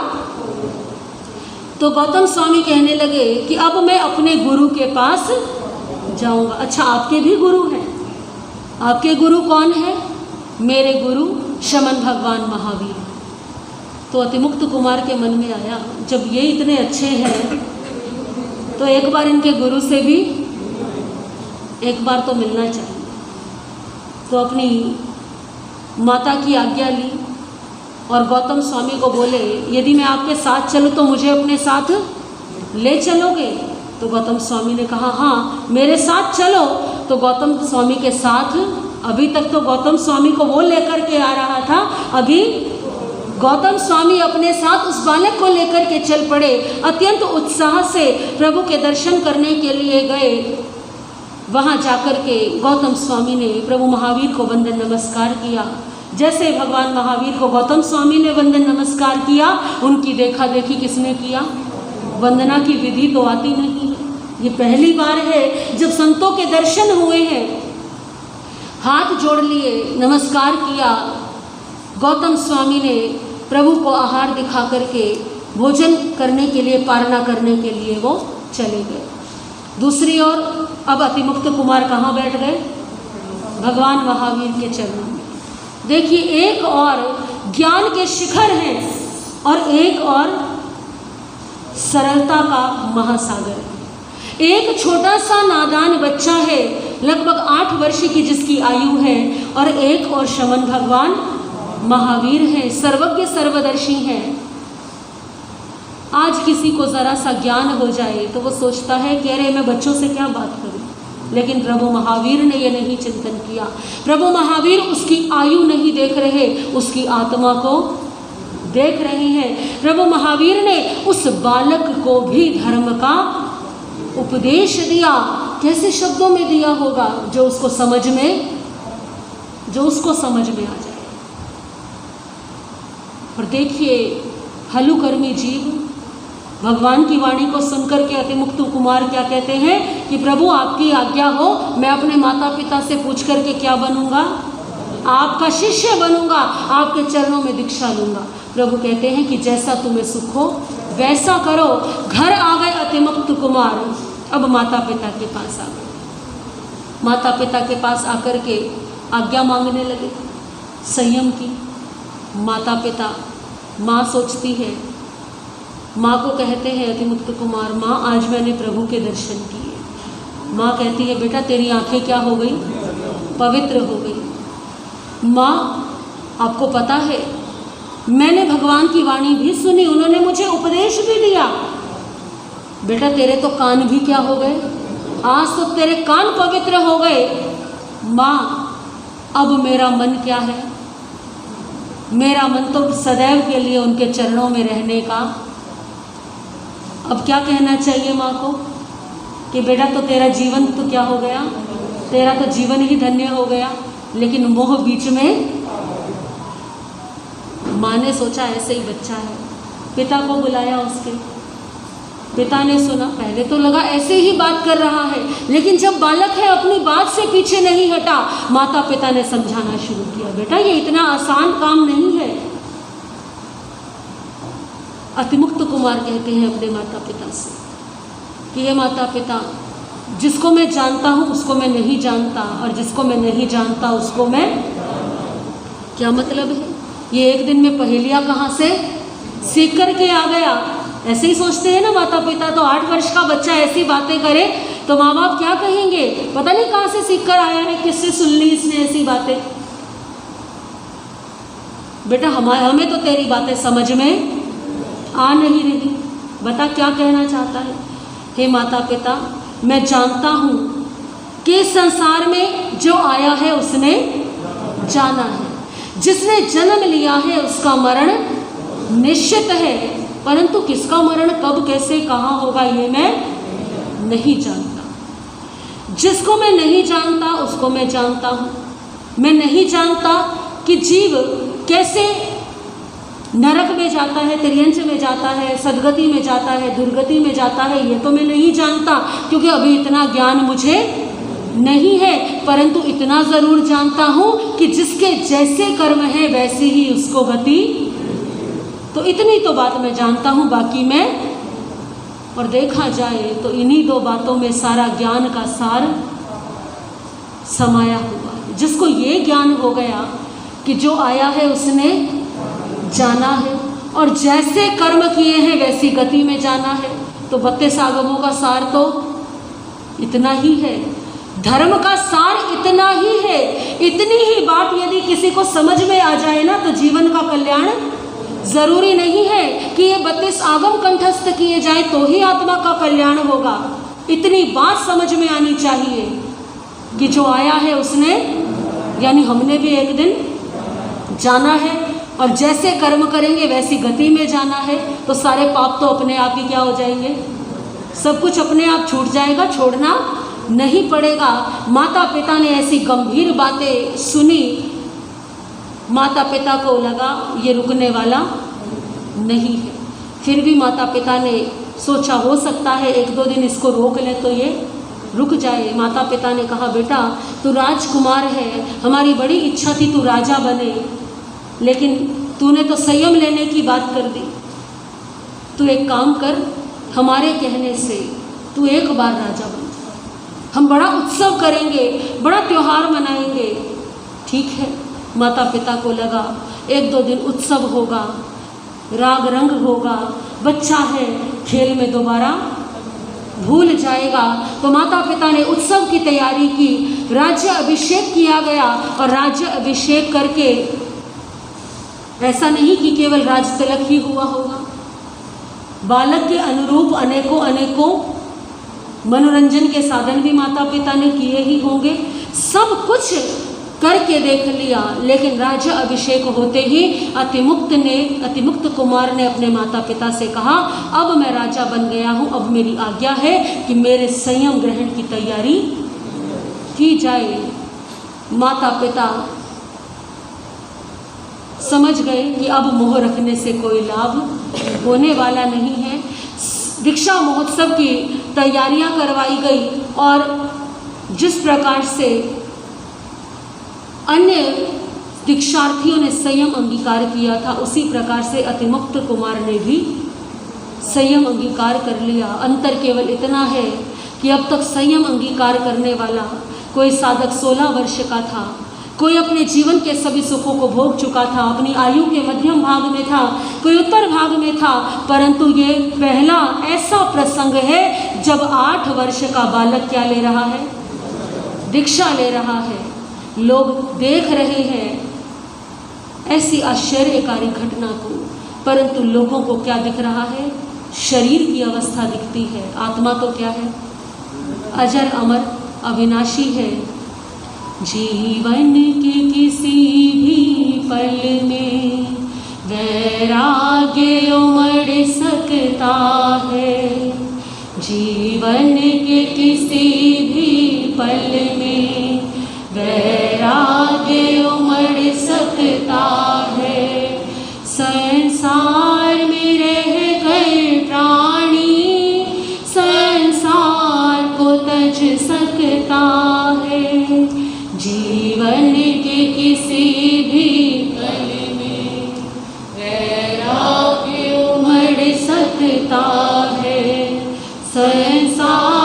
तो गौतम स्वामी कहने लगे कि अब मैं अपने गुरु के पास जाऊंगा। अच्छा, आपके भी गुरु हैं? आपके गुरु कौन है? मेरे गुरु शमन भगवान महावीर। तो अतिमुक्त कुमार के मन में आया, जब ये इतने अच्छे हैं तो एक बार इनके गुरु से भी एक बार तो मिलना चाहिए। तो अपनी माता की आज्ञा ली और गौतम स्वामी को बोले, यदि मैं आपके साथ चलूँ तो मुझे अपने साथ ले चलोगे? तो गौतम स्वामी ने कहा, हाँ मेरे साथ चलो। तो गौतम स्वामी के साथ, अभी तक तो गौतम स्वामी को वो लेकर के आ रहा था, अभी गौतम स्वामी अपने साथ उस बालक को लेकर के चल पड़े। अत्यंत उत्साह से प्रभु के दर्शन करने के लिए गए। वहाँ जाकर के गौतम स्वामी ने प्रभु महावीर को वंदन नमस्कार किया। जैसे भगवान महावीर को गौतम स्वामी ने वंदन नमस्कार किया, उनकी देखा देखी किसने किया? वंदना की विधि तो आती नहीं है, ये पहली बार है जब संतों के दर्शन हुए हैं। हाथ जोड़ लिए, नमस्कार किया। गौतम स्वामी ने प्रभु को आहार दिखा करके भोजन करने के लिए, पारणा करने के लिए वो चले गए। दूसरी ओर अब अतिमुक्त कुमार कहाँ बैठ गए? भगवान महावीर के चरणों में। देखिए, एक और ज्ञान के शिखर हैं और एक और सरलता का महासागर है। एक छोटा सा नादान बच्चा है, लगभग 8 वर्ष की जिसकी आयु है, और एक और शमन भगवान महावीर है, सर्वज्ञ सर्वदर्शी हैं। आज किसी को ज़रा सा ज्ञान हो जाए तो वो सोचता है कि अरे मैं बच्चों से क्या बात करूं, लेकिन प्रभु महावीर ने ये नहीं चिंतन किया। प्रभु महावीर उसकी आयु नहीं देख रहे, उसकी आत्मा को देख रहे हैं। प्रभु महावीर ने उस बालक को भी धर्म का उपदेश दिया। कैसे शब्दों में दिया होगा जो उसको समझ में आ जाए। और देखिए, हलुकर्मी जीव भगवान की वाणी को सुनकर के अतिमुक्त कुमार क्या कहते हैं कि प्रभु आपकी आज्ञा हो, मैं अपने माता पिता से पूछ करके क्या बनूंगा? आपका शिष्य बनूंगा, आपके चरणों में दीक्षा लूंगा। प्रभु कहते हैं कि जैसा तुम्हें सुख हो वैसा करो। घर आ गए अतिमुक्त कुमार, अब माता पिता के पास आ गए। माता पिता के पास आकर के आज्ञा मांगने लगे संयम की। माता पिता, माँ सोचती है, माँ को कहते हैं अतिमुक्त कुमार, माँ आज मैंने प्रभु के दर्शन किए। माँ कहती है, बेटा तेरी आंखें क्या हो गई? पवित्र हो गई। माँ, आपको पता है मैंने भगवान की वाणी भी सुनी, उन्होंने मुझे उपदेश भी दिया। बेटा तेरे तो कान भी क्या हो गए? आज तो तेरे कान पवित्र हो गए। माँ, अब मेरा मन क्या है? मेरा मन तो सदैव के लिए उनके चरणों में रहने का। अब क्या कहना चाहिए माँ को कि बेटा तो तेरा जीवन तो क्या हो गया? तेरा तो जीवन ही धन्य हो गया। लेकिन मोह बीच में, माँ ने सोचा ऐसे ही बच्चा है, पिता को बुलाया उसके। पिता ने सुना, पहले तो लगा ऐसे ही बात कर रहा है, लेकिन जब बालक है अपनी बात से पीछे नहीं हटा, माता पिता ने समझाना शुरू किया, बेटा ये इतना आसान काम नहीं है। अतिमुक्त कुमार कहते हैं अपने माता पिता से कि ये माता पिता, जिसको मैं जानता हूँ उसको मैं नहीं जानता, और जिसको मैं नहीं जानता उसको मैं, क्या मतलब है? ये एक दिन में पहेलियाँ कहाँ से सीख कर के आ गया। ऐसे ही सोचते हैं ना माता पिता। तो 8 वर्ष का बच्चा ऐसी बातें करे तो माँ बाप क्या कहेंगे, पता नहीं कहाँ से सीख कर आया है, किससे सुन ली इसने ऐसी बातें। बेटा हमें तो तेरी बातें समझ में आ नहीं रही, बता क्या कहना चाहता है। हे माता पिता, मैं जानता हूँ कि संसार में जो आया है उसने जाना है, जिसने जन्म लिया है उसका मरण निश्चित है, परंतु किसका मरण कब कैसे कहाँ होगा ये मैं नहीं जानता। जिसको मैं नहीं जानता उसको मैं जानता हूँ। मैं नहीं जानता कि जीव कैसे नरक में जाता है, तिर्यंच में जाता है, सदगति में जाता है, दुर्गति में जाता है, ये तो मैं नहीं जानता, क्योंकि अभी इतना ज्ञान मुझे नहीं है। परंतु इतना ज़रूर जानता हूँ कि जिसके जैसे कर्म है वैसे ही उसको गति। तो इतनी तो बात मैं जानता हूँ, बाकी मैं, और देखा जाए तो इन्हीं 2 बातों में सारा ज्ञान का सार समाया हुआ है। जिसको ये ज्ञान हो गया कि जो आया है उसने जाना है और जैसे कर्म किए हैं वैसी गति में जाना है, तो 32 आगमों का सार तो इतना ही है। धर्म का सार इतना ही है। इतनी ही बात यदि किसी को समझ में आ जाए ना तो जीवन का कल्याण। जरूरी नहीं है कि ये 32 आगम कंठस्थ किए जाए तो ही आत्मा का कल्याण होगा। इतनी बात समझ में आनी चाहिए कि जो आया है उसने, यानी हमने भी एक दिन जाना है और जैसे कर्म करेंगे वैसी गति में जाना है। तो सारे पाप तो अपने आप ही क्या हो जाएंगे, सब कुछ अपने आप छूट जाएगा, छोड़ना नहीं पड़ेगा। माता पिता ने ऐसी गंभीर बातें सुनी, माता पिता को लगा ये रुकने वाला नहीं है। फिर भी माता पिता ने सोचा हो सकता है 1-2 दिन इसको रोक ले तो ये रुक जाए। माता पिता ने कहा बेटा तू राजकुमार है, हमारी बड़ी इच्छा थी तू राजा बने, लेकिन तूने तो संयम लेने की बात कर दी। तू एक काम कर, हमारे कहने से तू एक बार राजा बन, हम बड़ा उत्सव करेंगे, बड़ा त्योहार मनाएंगे। ठीक है, माता पिता को लगा 1-2 दिन उत्सव होगा, राग रंग होगा, बच्चा है खेल में दोबारा भूल जाएगा। तो माता पिता ने उत्सव की तैयारी की, राज्य अभिषेक किया गया और राज्य अभिषेक करके ऐसा नहीं कि केवल राज तिलक ही हुआ होगा, बालक के अनुरूप अनेकों अनेकों मनोरंजन के साधन भी माता पिता ने किए ही होंगे। सब कुछ करके देख लिया, लेकिन राज्य अभिषेक होते ही अतिमुक्त कुमार ने अपने माता पिता से कहा अब मैं राजा बन गया हूँ, अब मेरी आज्ञा है कि मेरे संयम ग्रहण की तैयारी की जाए। माता पिता समझ गए कि अब मोह रखने से कोई लाभ होने वाला नहीं है। दीक्षा महोत्सव की तैयारियां करवाई गई और जिस प्रकार से अन्य दीक्षार्थियों ने संयम अंगीकार किया था, उसी प्रकार से अतिमुक्त कुमार ने भी संयम अंगीकार कर लिया। अंतर केवल इतना है कि अब तक संयम अंगीकार करने वाला कोई साधक 16 वर्ष का था, कोई अपने जीवन के सभी सुखों को भोग चुका था, अपनी आयु के मध्यम भाग में था, कोई उत्तर भाग में था, परंतु ये पहला ऐसा प्रसंग है जब 8 वर्ष का बालक क्या ले रहा है, दीक्षा ले रहा है। लोग देख रहे हैं ऐसी आश्चर्यकारी घटना को, परंतु लोगों को क्या दिख रहा है, शरीर की अवस्था दिखती है। आत्मा तो क्या है, अजर अमर अविनाशी है। जीवन के किसी भी पल में वैराग्य उमड़ सकता है, जीवन के किसी भी पल में वैराग्य उमड़ सकता है। संसार में रह कर प्राणी संसार को तज सकता है, जीवन के किसी भी पल में वैराग्य उमड़ सकता है। संसार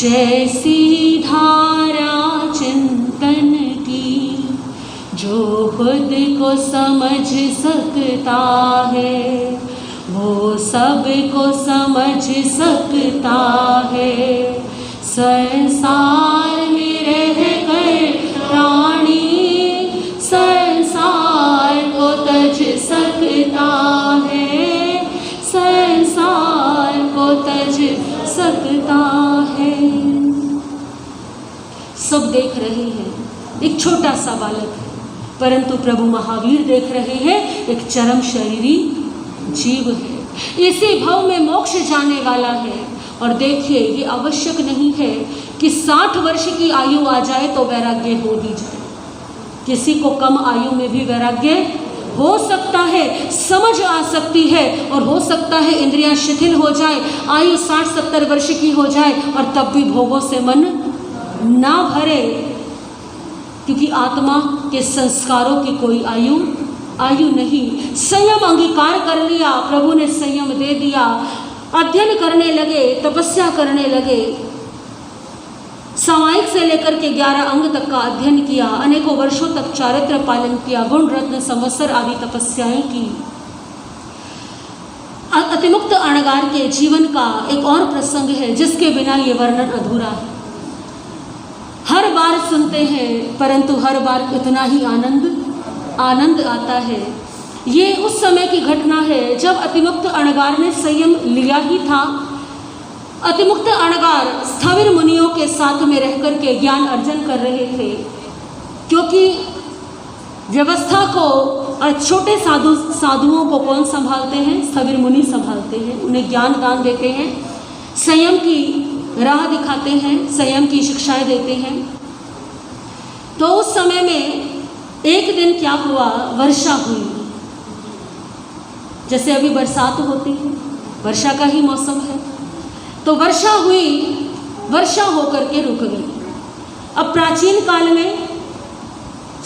जैसी धारा चिंतन की जो खुद को समझ सकता है वो सब को समझ सकता है। संसार में रह कर प्राणी संसार को तज सकता है, संसार को तज सकता है। सब देख रहे हैं, एक छोटा सा बालक है, परंतु प्रभु महावीर देख रहे हैं एक चरम शरीरी जीव है, इसी भव में मोक्ष जाने वाला है। और देखिए, ये आवश्यक नहीं है कि 60 वर्ष की आयु आ जाए तो वैराग्य हो ही जाए। किसी को कम आयु में भी वैराग्य हो सकता है, समझ आ सकती है, और हो सकता है इंद्रियां शिथिल हो जाए, आयु 60-70 वर्ष की हो जाए और तब भी भोगों से मन ना भरे, क्योंकि आत्मा के संस्कारों की कोई आयु नहीं। संयम अंगीकार कर लिया, प्रभु ने संयम दे दिया, अध्ययन करने लगे, तपस्या करने लगे, सामायिक से लेकर के 11 अंग तक का अध्ययन किया, अनेकों वर्षों तक चारित्र पालन किया, गुण रत्न संवत्सर आदि तपस्याएं की। अतिमुक्त अणगार के जीवन का एक और प्रसंग है जिसके बिना ये वर्णन अधूरा है। हर बार सुनते हैं परंतु हर बार इतना ही आनंद आता है। ये उस समय की घटना है जब अतिमुक्त अणगार ने संयम लिया ही था। अतिमुक्त अणगार स्थविर मुनियों के साथ में रह कर के ज्ञान अर्जन कर रहे थे, क्योंकि व्यवस्था को छोटे साधुओं को कौन संभालते हैं? स्थविर मुनि संभालते हैं, उन्हें ज्ञान दान देते हैं, संयम की राह दिखाते हैं, संयम की शिक्षाएं देते हैं। तो उस समय में एक दिन क्या हुआ, वर्षा हुई। जैसे अभी बरसात होती है, वर्षा का ही मौसम है, तो वर्षा हुई, वर्षा होकर के रुक गई। अब प्राचीन काल में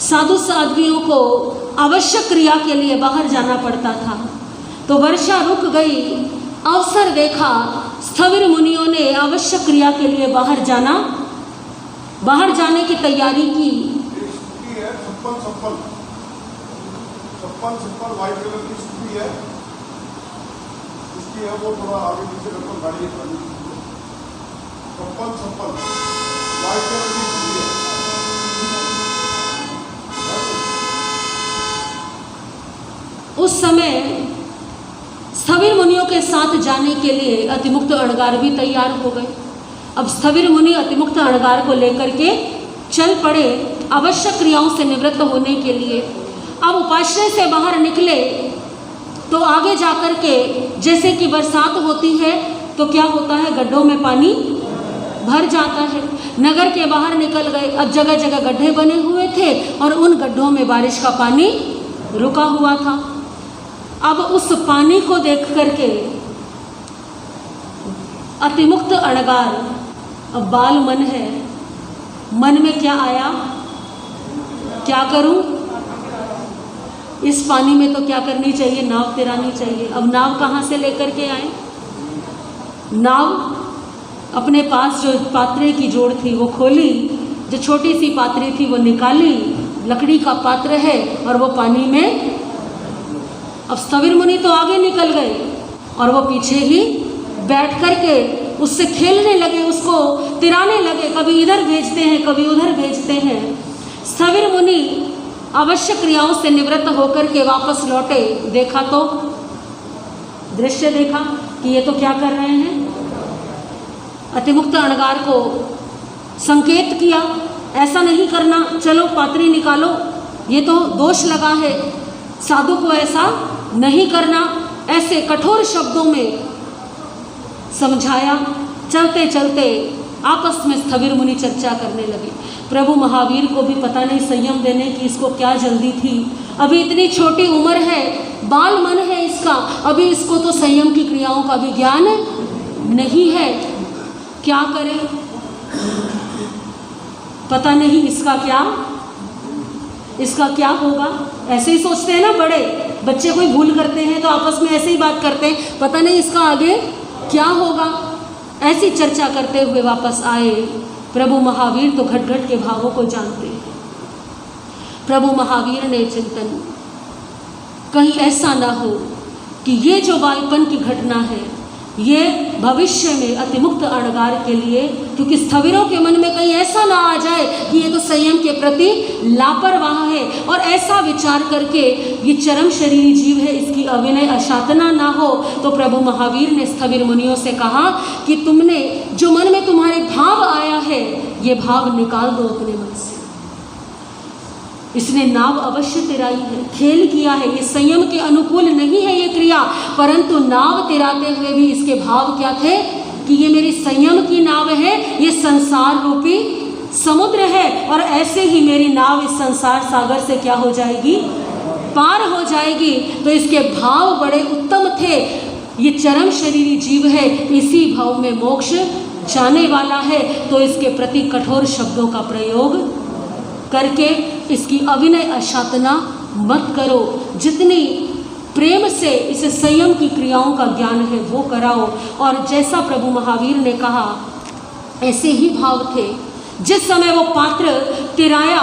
साधु साध्वियों को आवश्यक क्रिया के लिए बाहर जाना पड़ता था, तो वर्षा रुक गई। अवसर देखा, स्थविर मुनियों ने आवश्यक क्रिया के लिए बाहर जाने की तैयारी की। छप्पन वाइट कलर की स्कूटी है, उसकी है, वो थोड़ा आगे पीछे करके गाड़ी है, छप्पन वाइट कलर की स्कूटी है। उस समय स्थविर मुनियों के साथ जाने के लिए अतिमुक्त अणगार भी तैयार हो गए। अब स्थविर मुनि अतिमुक्त अणगार को लेकर के चल पड़े आवश्यक क्रियाओं से निवृत्त होने के लिए। अब उपाश्रय से बाहर निकले तो आगे जाकर के जैसे कि बरसात होती है तो क्या होता है, गड्ढों में पानी भर जाता है। नगर के बाहर निकल गए, अब जगह जगह गड्ढे बने हुए थे और उन गड्ढों में बारिश का पानी रुका हुआ था। अब उस पानी को देख करके अतिमुक्त अणगार, अब बाल मन है, मन में क्या आया, क्या करूं, इस पानी में तो क्या करनी चाहिए, नाव तिरानी चाहिए। अब नाव कहाँ से लेकर के आए? नाव अपने पास जो पात्रे की जोड़ थी वो खोली, जो छोटी सी पात्री थी वो निकाली, लकड़ी का पात्र है और वो पानी में। अब स्थविर मुनि तो आगे निकल गए और वो पीछे ही बैठ करके उससे खेलने लगे, उसको तिराने लगे, कभी इधर भेजते हैं कभी उधर भेजते हैं। स्थविर मुनि आवश्यक क्रियाओं से निवृत्त होकर के वापस लौटे, देखा तो दृश्य देखा कि ये तो क्या कर रहे हैं। अतिमुक्त अणगार को संकेत किया, ऐसा नहीं करना, चलो पात्री निकालो, ये तो दोष लगा है, साधु को ऐसा नहीं करना। ऐसे कठोर शब्दों में समझाया। चलते चलते आपस में स्थविर मुनि चर्चा करने लगे। प्रभु महावीर को भी पता नहीं संयम देने की इसको क्या जल्दी थी, अभी इतनी छोटी उम्र है, बाल मन है इसका, अभी इसको तो संयम की क्रियाओं का भी ज्ञान नहीं है, क्या करे, पता नहीं इसका क्या होगा। ऐसे ही सोचते हैं ना बड़े बच्चे, कोई भूल करते हैं तो आपस में ऐसे ही बात करते हैं, पता नहीं इसका आगे क्या होगा। ऐसी चर्चा करते हुए वापस आए। प्रभु महावीर तो घट घट के भावों को जानते हैं। प्रभु महावीर ने चिंतन, कहीं ऐसा ना हो कि ये जो बालपन की घटना है ये भविष्य में अतिमुक्त अणगार के लिए, क्योंकि स्थविरों के मन में कहीं ऐसा ना आ जाए कि ये तो संयम के प्रति लापरवाह है, और ऐसा विचार करके ये चरम शरीरी जीव है इसकी अविनय अशातना ना हो। तो प्रभु महावीर ने स्थविर मुनियों से कहा कि तुमने जो मन में तुम्हारे भाव आया है ये भाव निकाल दो अपने मन से। इसने नाव अवश्य तिराई है, खेल किया है, ये संयम के अनुकूल नहीं है ये क्रिया, परंतु नाव तिराते हुए भी इसके भाव क्या थे कि ये मेरी संयम की नाव है, ये संसार रूपी समुद्र है, और ऐसे ही मेरी नाव इस संसार सागर से क्या हो जाएगी, पार हो जाएगी। तो इसके भाव बड़े उत्तम थे। ये चरम शरीरी जीव है, इसी भाव में मोक्ष जाने वाला है, तो इसके प्रति कठोर शब्दों का प्रयोग करके इसकी अविनय अशातना मत करो। जितनी प्रेम से इसे संयम की क्रियाओं का ज्ञान है वो कराओ। और जैसा प्रभु महावीर ने कहा ऐसे ही भाव थे। जिस समय वो पात्र तिराया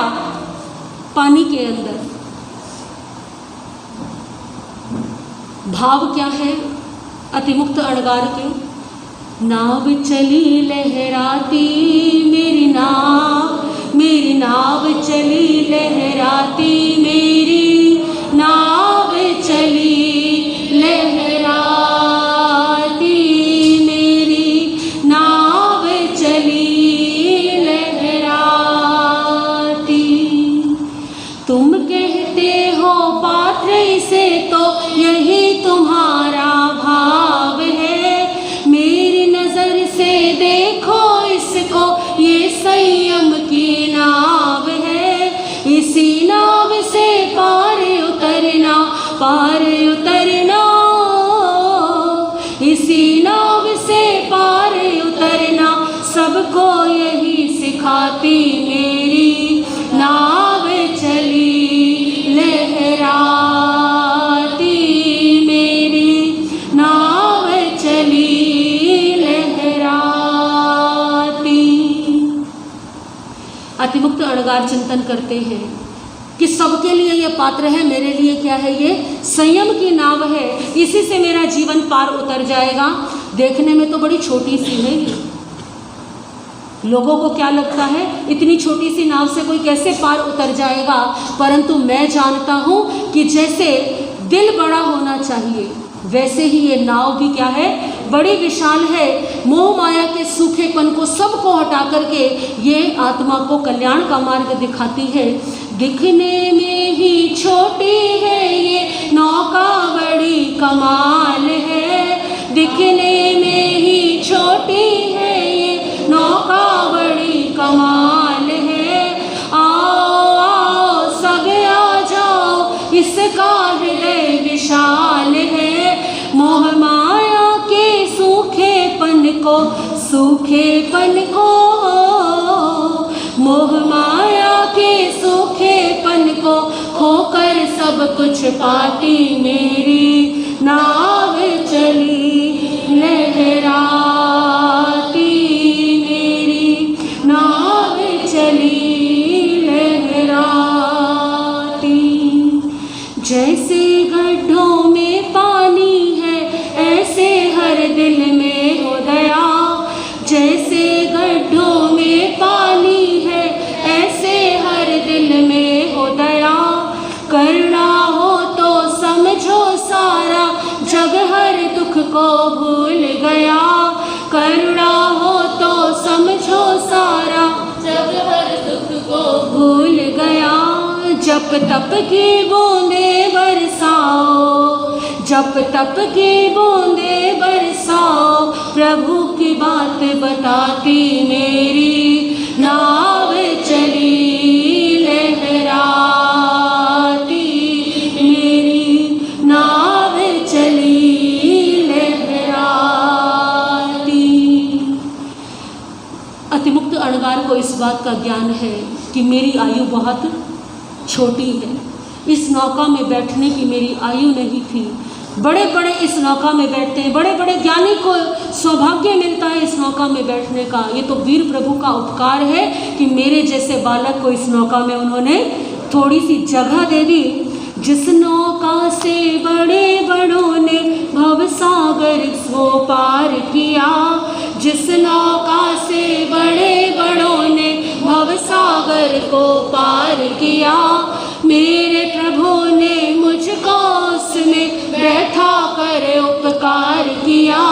पानी के अंदर, भाव क्या है अतिमुक्त अणगार के, नाव चली लहराती मेरी नाव चली लहराती, मेरी नाव चली लहराती, मेरी नाव चली लहराती। तुम कहते हो पात्र इसे, तो यही तुम्हारा भाव है। मेरी नजर से देखो इसको, ये संयम की नाव है। इसी नाव से पार उतरना, पार उतरना, इसी नाव से पार उतरना, सबको यही सिखाती मेरी नाव चली लहराती, मेरी नाव चली लहराती। अतिमुक्त अणगार चिंतन करते हैं कि सबके लिए ये पात्र है, मेरे लिए क्या है, ये संयम की नाव है, इसी से मेरा जीवन पार उतर जाएगा। देखने में तो बड़ी छोटी सी है ये, लोगों को क्या लगता है इतनी छोटी सी नाव से कोई कैसे पार उतर जाएगा, परंतु मैं जानता हूँ कि जैसे दिल बड़ा होना चाहिए वैसे ही ये नाव भी क्या है, बड़ी विशाल है। मोह माया के सूखेपन को सबको हटा करके ये आत्मा को कल्याण का मार्ग दिखाती है। दिखने में ही छोटी है ये नौका, बड़ी कमाल है। दिखने में ही छोटी है ये नौका, बड़ी कमाल है। आओ आओ सब आ जाओ, इसका हृदय विशाल है। मोह माया के सूखेपन को, सूखेपन को, मोह माया के सूखेपन को खोकर सब कुछ पाती मेरी नाव चली लहराती, मेरी नाव चली लहराती। जैसे गड्ढों में पानी है ऐसे हर दिल में हो दया, जैसे गड्ढों में पानी है ऐसे हर दिल में हो दया। करुणा हो तो समझो सारा जग हर दुख को भूल गया। करुणा हो तो समझो सारा जग हर दुख को भूल गया। जप तप की बूंदे बरसाओ, जप तप की बूंदे बरसाओ, प्रभु की बात बताती मेरी नाव चली लहराती, मेरी नाव चली लहराती। अतिमुक्त अणगार को इस बात का ज्ञान है कि मेरी आयु बहुत छोटी है, इस नौका में बैठने की मेरी आयु नहीं थी, बड़े बड़े इस नौका में बैठते हैं, बड़े बड़े ज्ञानी को सौभाग्य मिलता है इस नौका में बैठने का। ये तो वीर प्रभु का उपकार है कि मेरे जैसे बालक को इस नौका में उन्होंने थोड़ी सी जगह दे दी। जिस नौका से बड़े बड़ों ने भव सागर को पार किया, जिस नौका से बड़े बड़ों ने भव सागर को पार किया, मेरे प्रभु ने मुझको उसमें बैठा कर उपकार किया,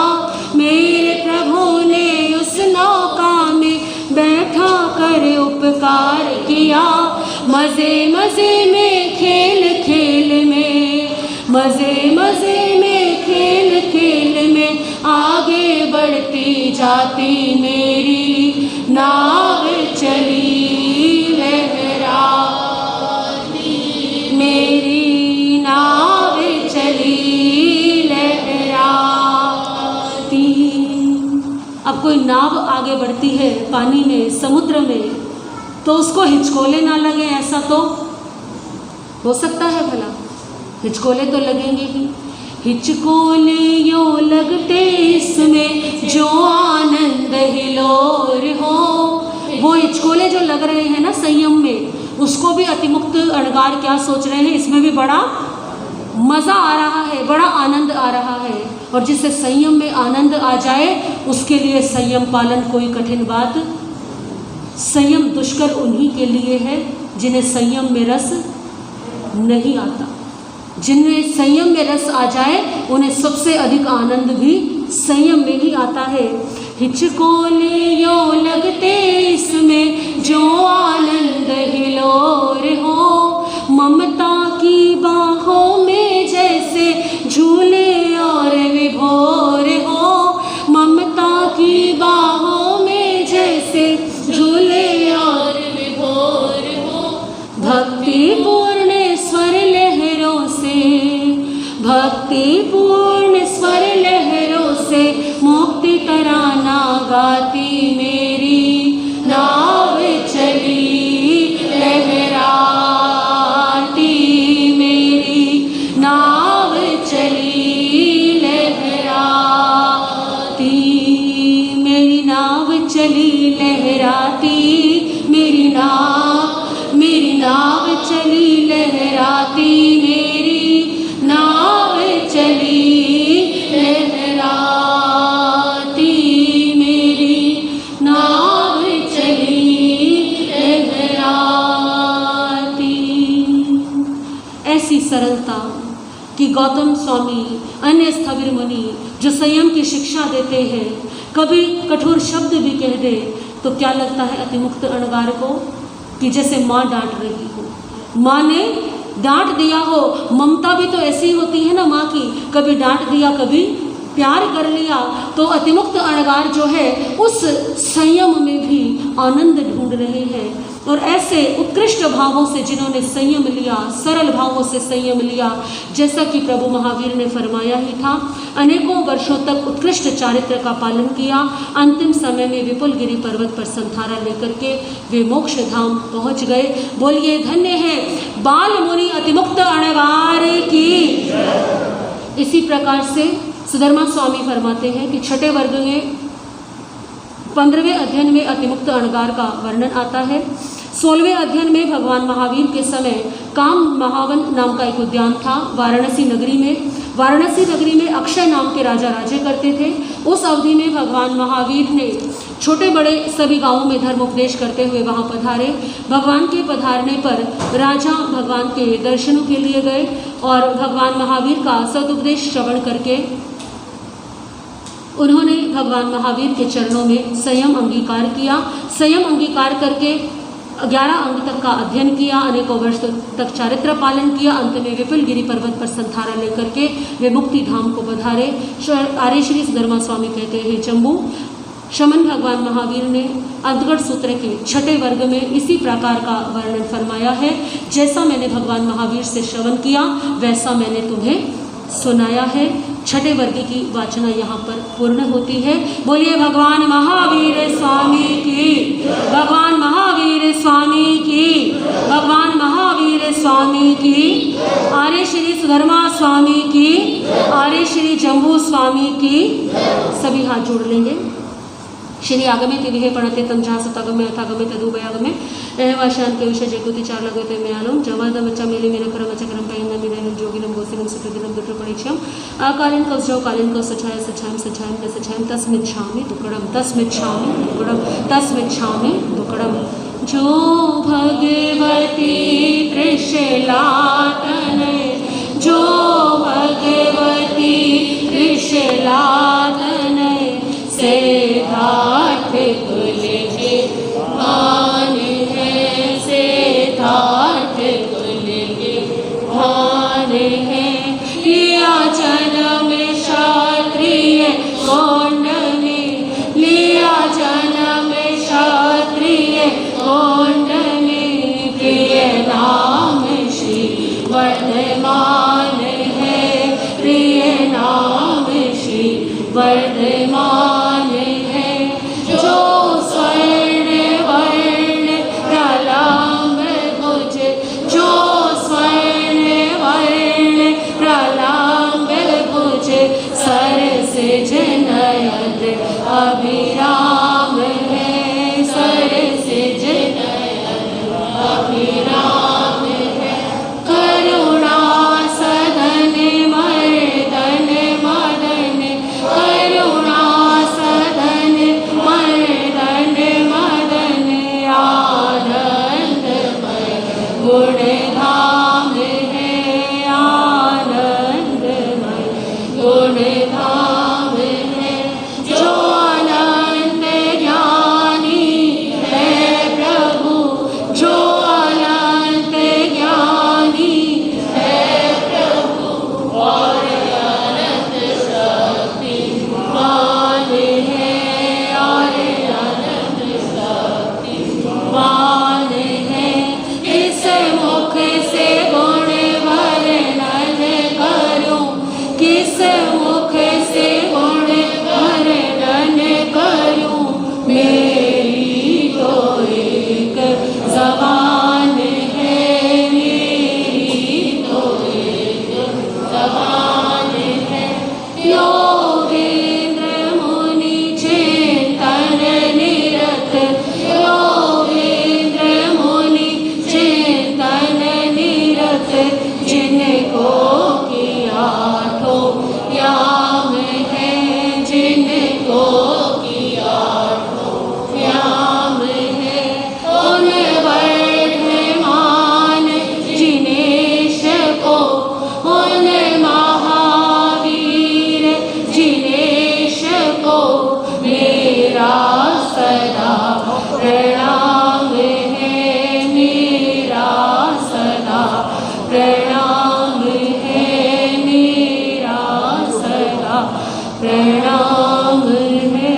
मेरे प्रभु ने उस नौका में बैठा कर उपकार किया। मजे मजे में खेल खेल में, मजे मजे में खेल खेल में आगे बढ़ती जाती मेरी नाव चली लहराती, मेरी नाव चली लहराती। अब कोई नाव आगे बढ़ती है पानी में, समुद्र में, तो उसको हिचकोले ना लगे, ऐसा तो हो सकता है भला? हिचकोले तो लगेंगे ही। हिचकोले यो लगते इसमें जो आनंद हिलोर हो। वो हिचकोले जो लग रहे हैं ना संयम में, उसको भी अतिमुक्त अणगार क्या सोच रहे हैं, इसमें भी बड़ा मज़ा आ रहा है, बड़ा आनंद आ रहा है। और जिससे संयम में आनंद आ जाए उसके लिए संयम पालन कोई कठिन बात। संयम दुष्कर उन्हीं के लिए है जिन्हें संयम में रस नहीं आता। जिन्हें संयम में रस आ जाए उन्हें सबसे अधिक आनंद भी संयम में ही आता है। हिचकोले यो लगते इसमें जो आनंद हिलोर हो, ममता की बाहों में जैसे झूले और विभोर हो, ममता की बाहों में जैसे झूले और विभोर हो। भक्ति पूर्ण स्वर लहरों से, भक्ति पूर्ण स्वर लहरों से मुक्ति तराना गाती मेरी नाव चली लहराती, मेरी नाव चली लहराती, मेरी नाव चली लहराती, मेरी नाव चली लहराती, मेरी नाव चली लहराती, मेरी नाव चली लहराती। ऐसी सरलता कि गौतम स्वामी, अन्य स्थविर मुनि जो संयम की शिक्षा देते हैं, कभी कठोर शब्द भी कह दे तो क्या लगता है अतिमुक्त अणगार को कि जैसे माँ डांट रही हो, माँ ने डांट दिया हो। ममता भी तो ऐसी होती है ना माँ की, कभी डांट दिया कभी प्यार कर लिया। तो अतिमुक्त अणगार जो है उस संयम में भी आनंद ढूंढ रहे हैं। और ऐसे उत्कृष्ट भावों से जिन्होंने संयम लिया, सरल भावों से संयम लिया, जैसा कि प्रभु महावीर ने फरमाया ही था, अनेकों वर्षों तक उत्कृष्ट चारित्र का पालन किया। अंतिम समय में विपुल गिरी पर्वत पर संथारा लेकर के वे मोक्ष धाम पहुँच गए। बोलिए धन्य है बाल मुनि अतिमुक्त अणगार की। इसी प्रकार से सुधर्मा स्वामी फरमाते हैं कि छठे वर्ग में 15वें अध्ययन में अतिमुक्त अणगार का वर्णन आता है। 16वें अध्ययन में भगवान महावीर के समय काम महावन नाम का एक उद्यान था वाराणसी नगरी में। वाराणसी नगरी में अक्षय नाम के राजा राज्य करते थे। उस अवधि में भगवान महावीर ने छोटे बड़े सभी गांवों में धर्म उपदेश करते हुए वहां पधारे। भगवान के पधारने पर राजा भगवान के दर्शनों के लिए गए और भगवान महावीर का सदुपदेश श्रवण करके उन्होंने भगवान महावीर के चरणों में संयम अंगीकार किया। संयम अंगीकार करके 11 अंग तक का अध्ययन किया, अनेकों वर्ष तक चारित्र पालन किया। अंत में विपुल गिरी पर्वत पर संथारा लेकर के वे मुक्ति धाम को पधारे। आर्य श्री सुधर्मा स्वामी कहते हैं जम्मू शमन भगवान महावीर ने अंतगढ़ सूत्र के छठे वर्ग में इसी प्रकार का वर्णन फरमाया है। जैसा मैंने भगवान महावीर से श्रवण किया वैसा मैंने तुम्हें सुनाया है। छठे वर्ग की वाचना यहाँ पर पूर्ण होती है। बोलिए भगवान महावीर स्वामी की, भगवान महावीर स्वामी की, भगवान महावीर स्वामी की, आर्य श्री सुधर्मा स्वामी की, आर्य श्री जम्बू स्वामी की। सभी हाथ जोड़ लेंगे। श्री आगमे तिविहे पढ़ते तम जहाँ सतागमे अथागमे तदुभयागमे रहवाशान के विषय जगुति चार लगते में आलम जवाद बच्चा मेले मेरे करम अच्छा करम पाइंदा मेरे जोगिनम गोसिनम सुकृतिनम दुष्ट परिचयम आकालीन कौ जो कालीन कौ सचाय सचायम सचायम के सचायम तस्मित् छामि दुक्कडम तस्मित् छामि दुक्कडम तस्मित् छामि दुक्कडम। जो भगवती त्रिशलातनय, जो भगवती त्रिशलातनय से धाट कुल के भान है, से धाट कुल के भान है। लिया जन्म क्षत्रिय कोंड में, लिया जन्म क्षत्रिय कोंड में, प्रिय नाम श्री वर्धमान है, प्रिय नाम श्री वर्धमान है। जो स्वर्ण वर्ण प्रलंब भुज, जो स्वर्ण वर्ण प्रलंब भुज, सरस जनयन अभिराम है, सरस जनयन अभिराम है। करुणा सदन मर्दन मदन, करुणा सदन मर्दन मदन, आनंदमय गुणधाम है, आनंदमय गुणधाम है। जो अनंत ज्ञानी है प्रभु, जो अनंत ज्ञानी है प्रभु, और अनंत शक्तिमान है, और अनंत शक्तिमान है। किस मुख से गुण वर्णन करूं, किस मुख से गुण वर्णन करूं, मेरी तो एक ज़बान है, मेरी तो एक ज़बान है। योगेंद्र मुनि चिंतन निरत, योगेंद्र मुनि चिंतन निरत, जिनको कि आठों याम है, जिनको कि आठों याम है। उन वर्धमान जिनेश को, उन महावीर जिनेश को, मेरा सदा प्रणाम है, मेरा सदा प्रणाम है, मेरा सदा प्रणाम है।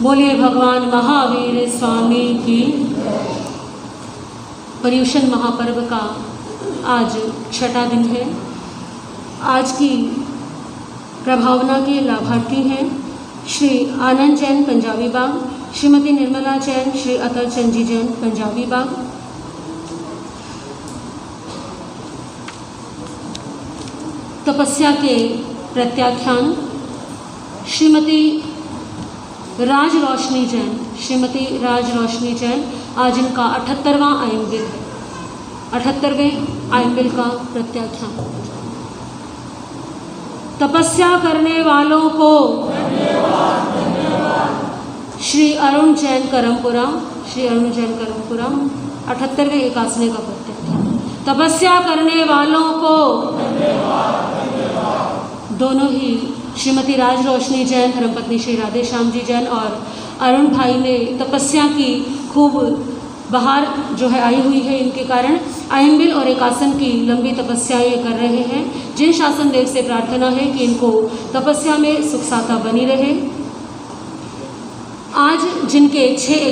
बोलिए भगवान महावीर स्वामी की। पर्युषण महापर्व का आज छठा दिन है। आज की प्रभावना के लाभार्थी हैं श्री आनंद जैन पंजाबी बाग, श्रीमती निर्मला जैन, श्री अतल चंद जी जैन पंजाबी बाग। तपस्या के प्रत्याख्यान श्रीमती राज रोशनी जैन, श्रीमती राज रोशनी जैन। आज इनका 78वां आयनबिल है, 78वें आयनबिल का प्रत्याख्यान। तपस्या करने वालों को श्री अरुण जैन करमपुरा, श्री अरुण जैन करमपुरा 78वें एकासने का प्रत्याख्यान। तपस्या करने वालों को दोनों ही श्रीमती राज रोशनी जैन, धर्मपत्नी श्री राधे श्याम जी जैन और अरुण भाई ने तपस्या की खूब बहार जो है आई हुई है। इनके कारण आयनबिल और एकासन की लंबी तपस्याएं कर रहे हैं। जिन शासन देव से प्रार्थना है कि इनको तपस्या में सुख साता बनी रहे। आज जिनके 6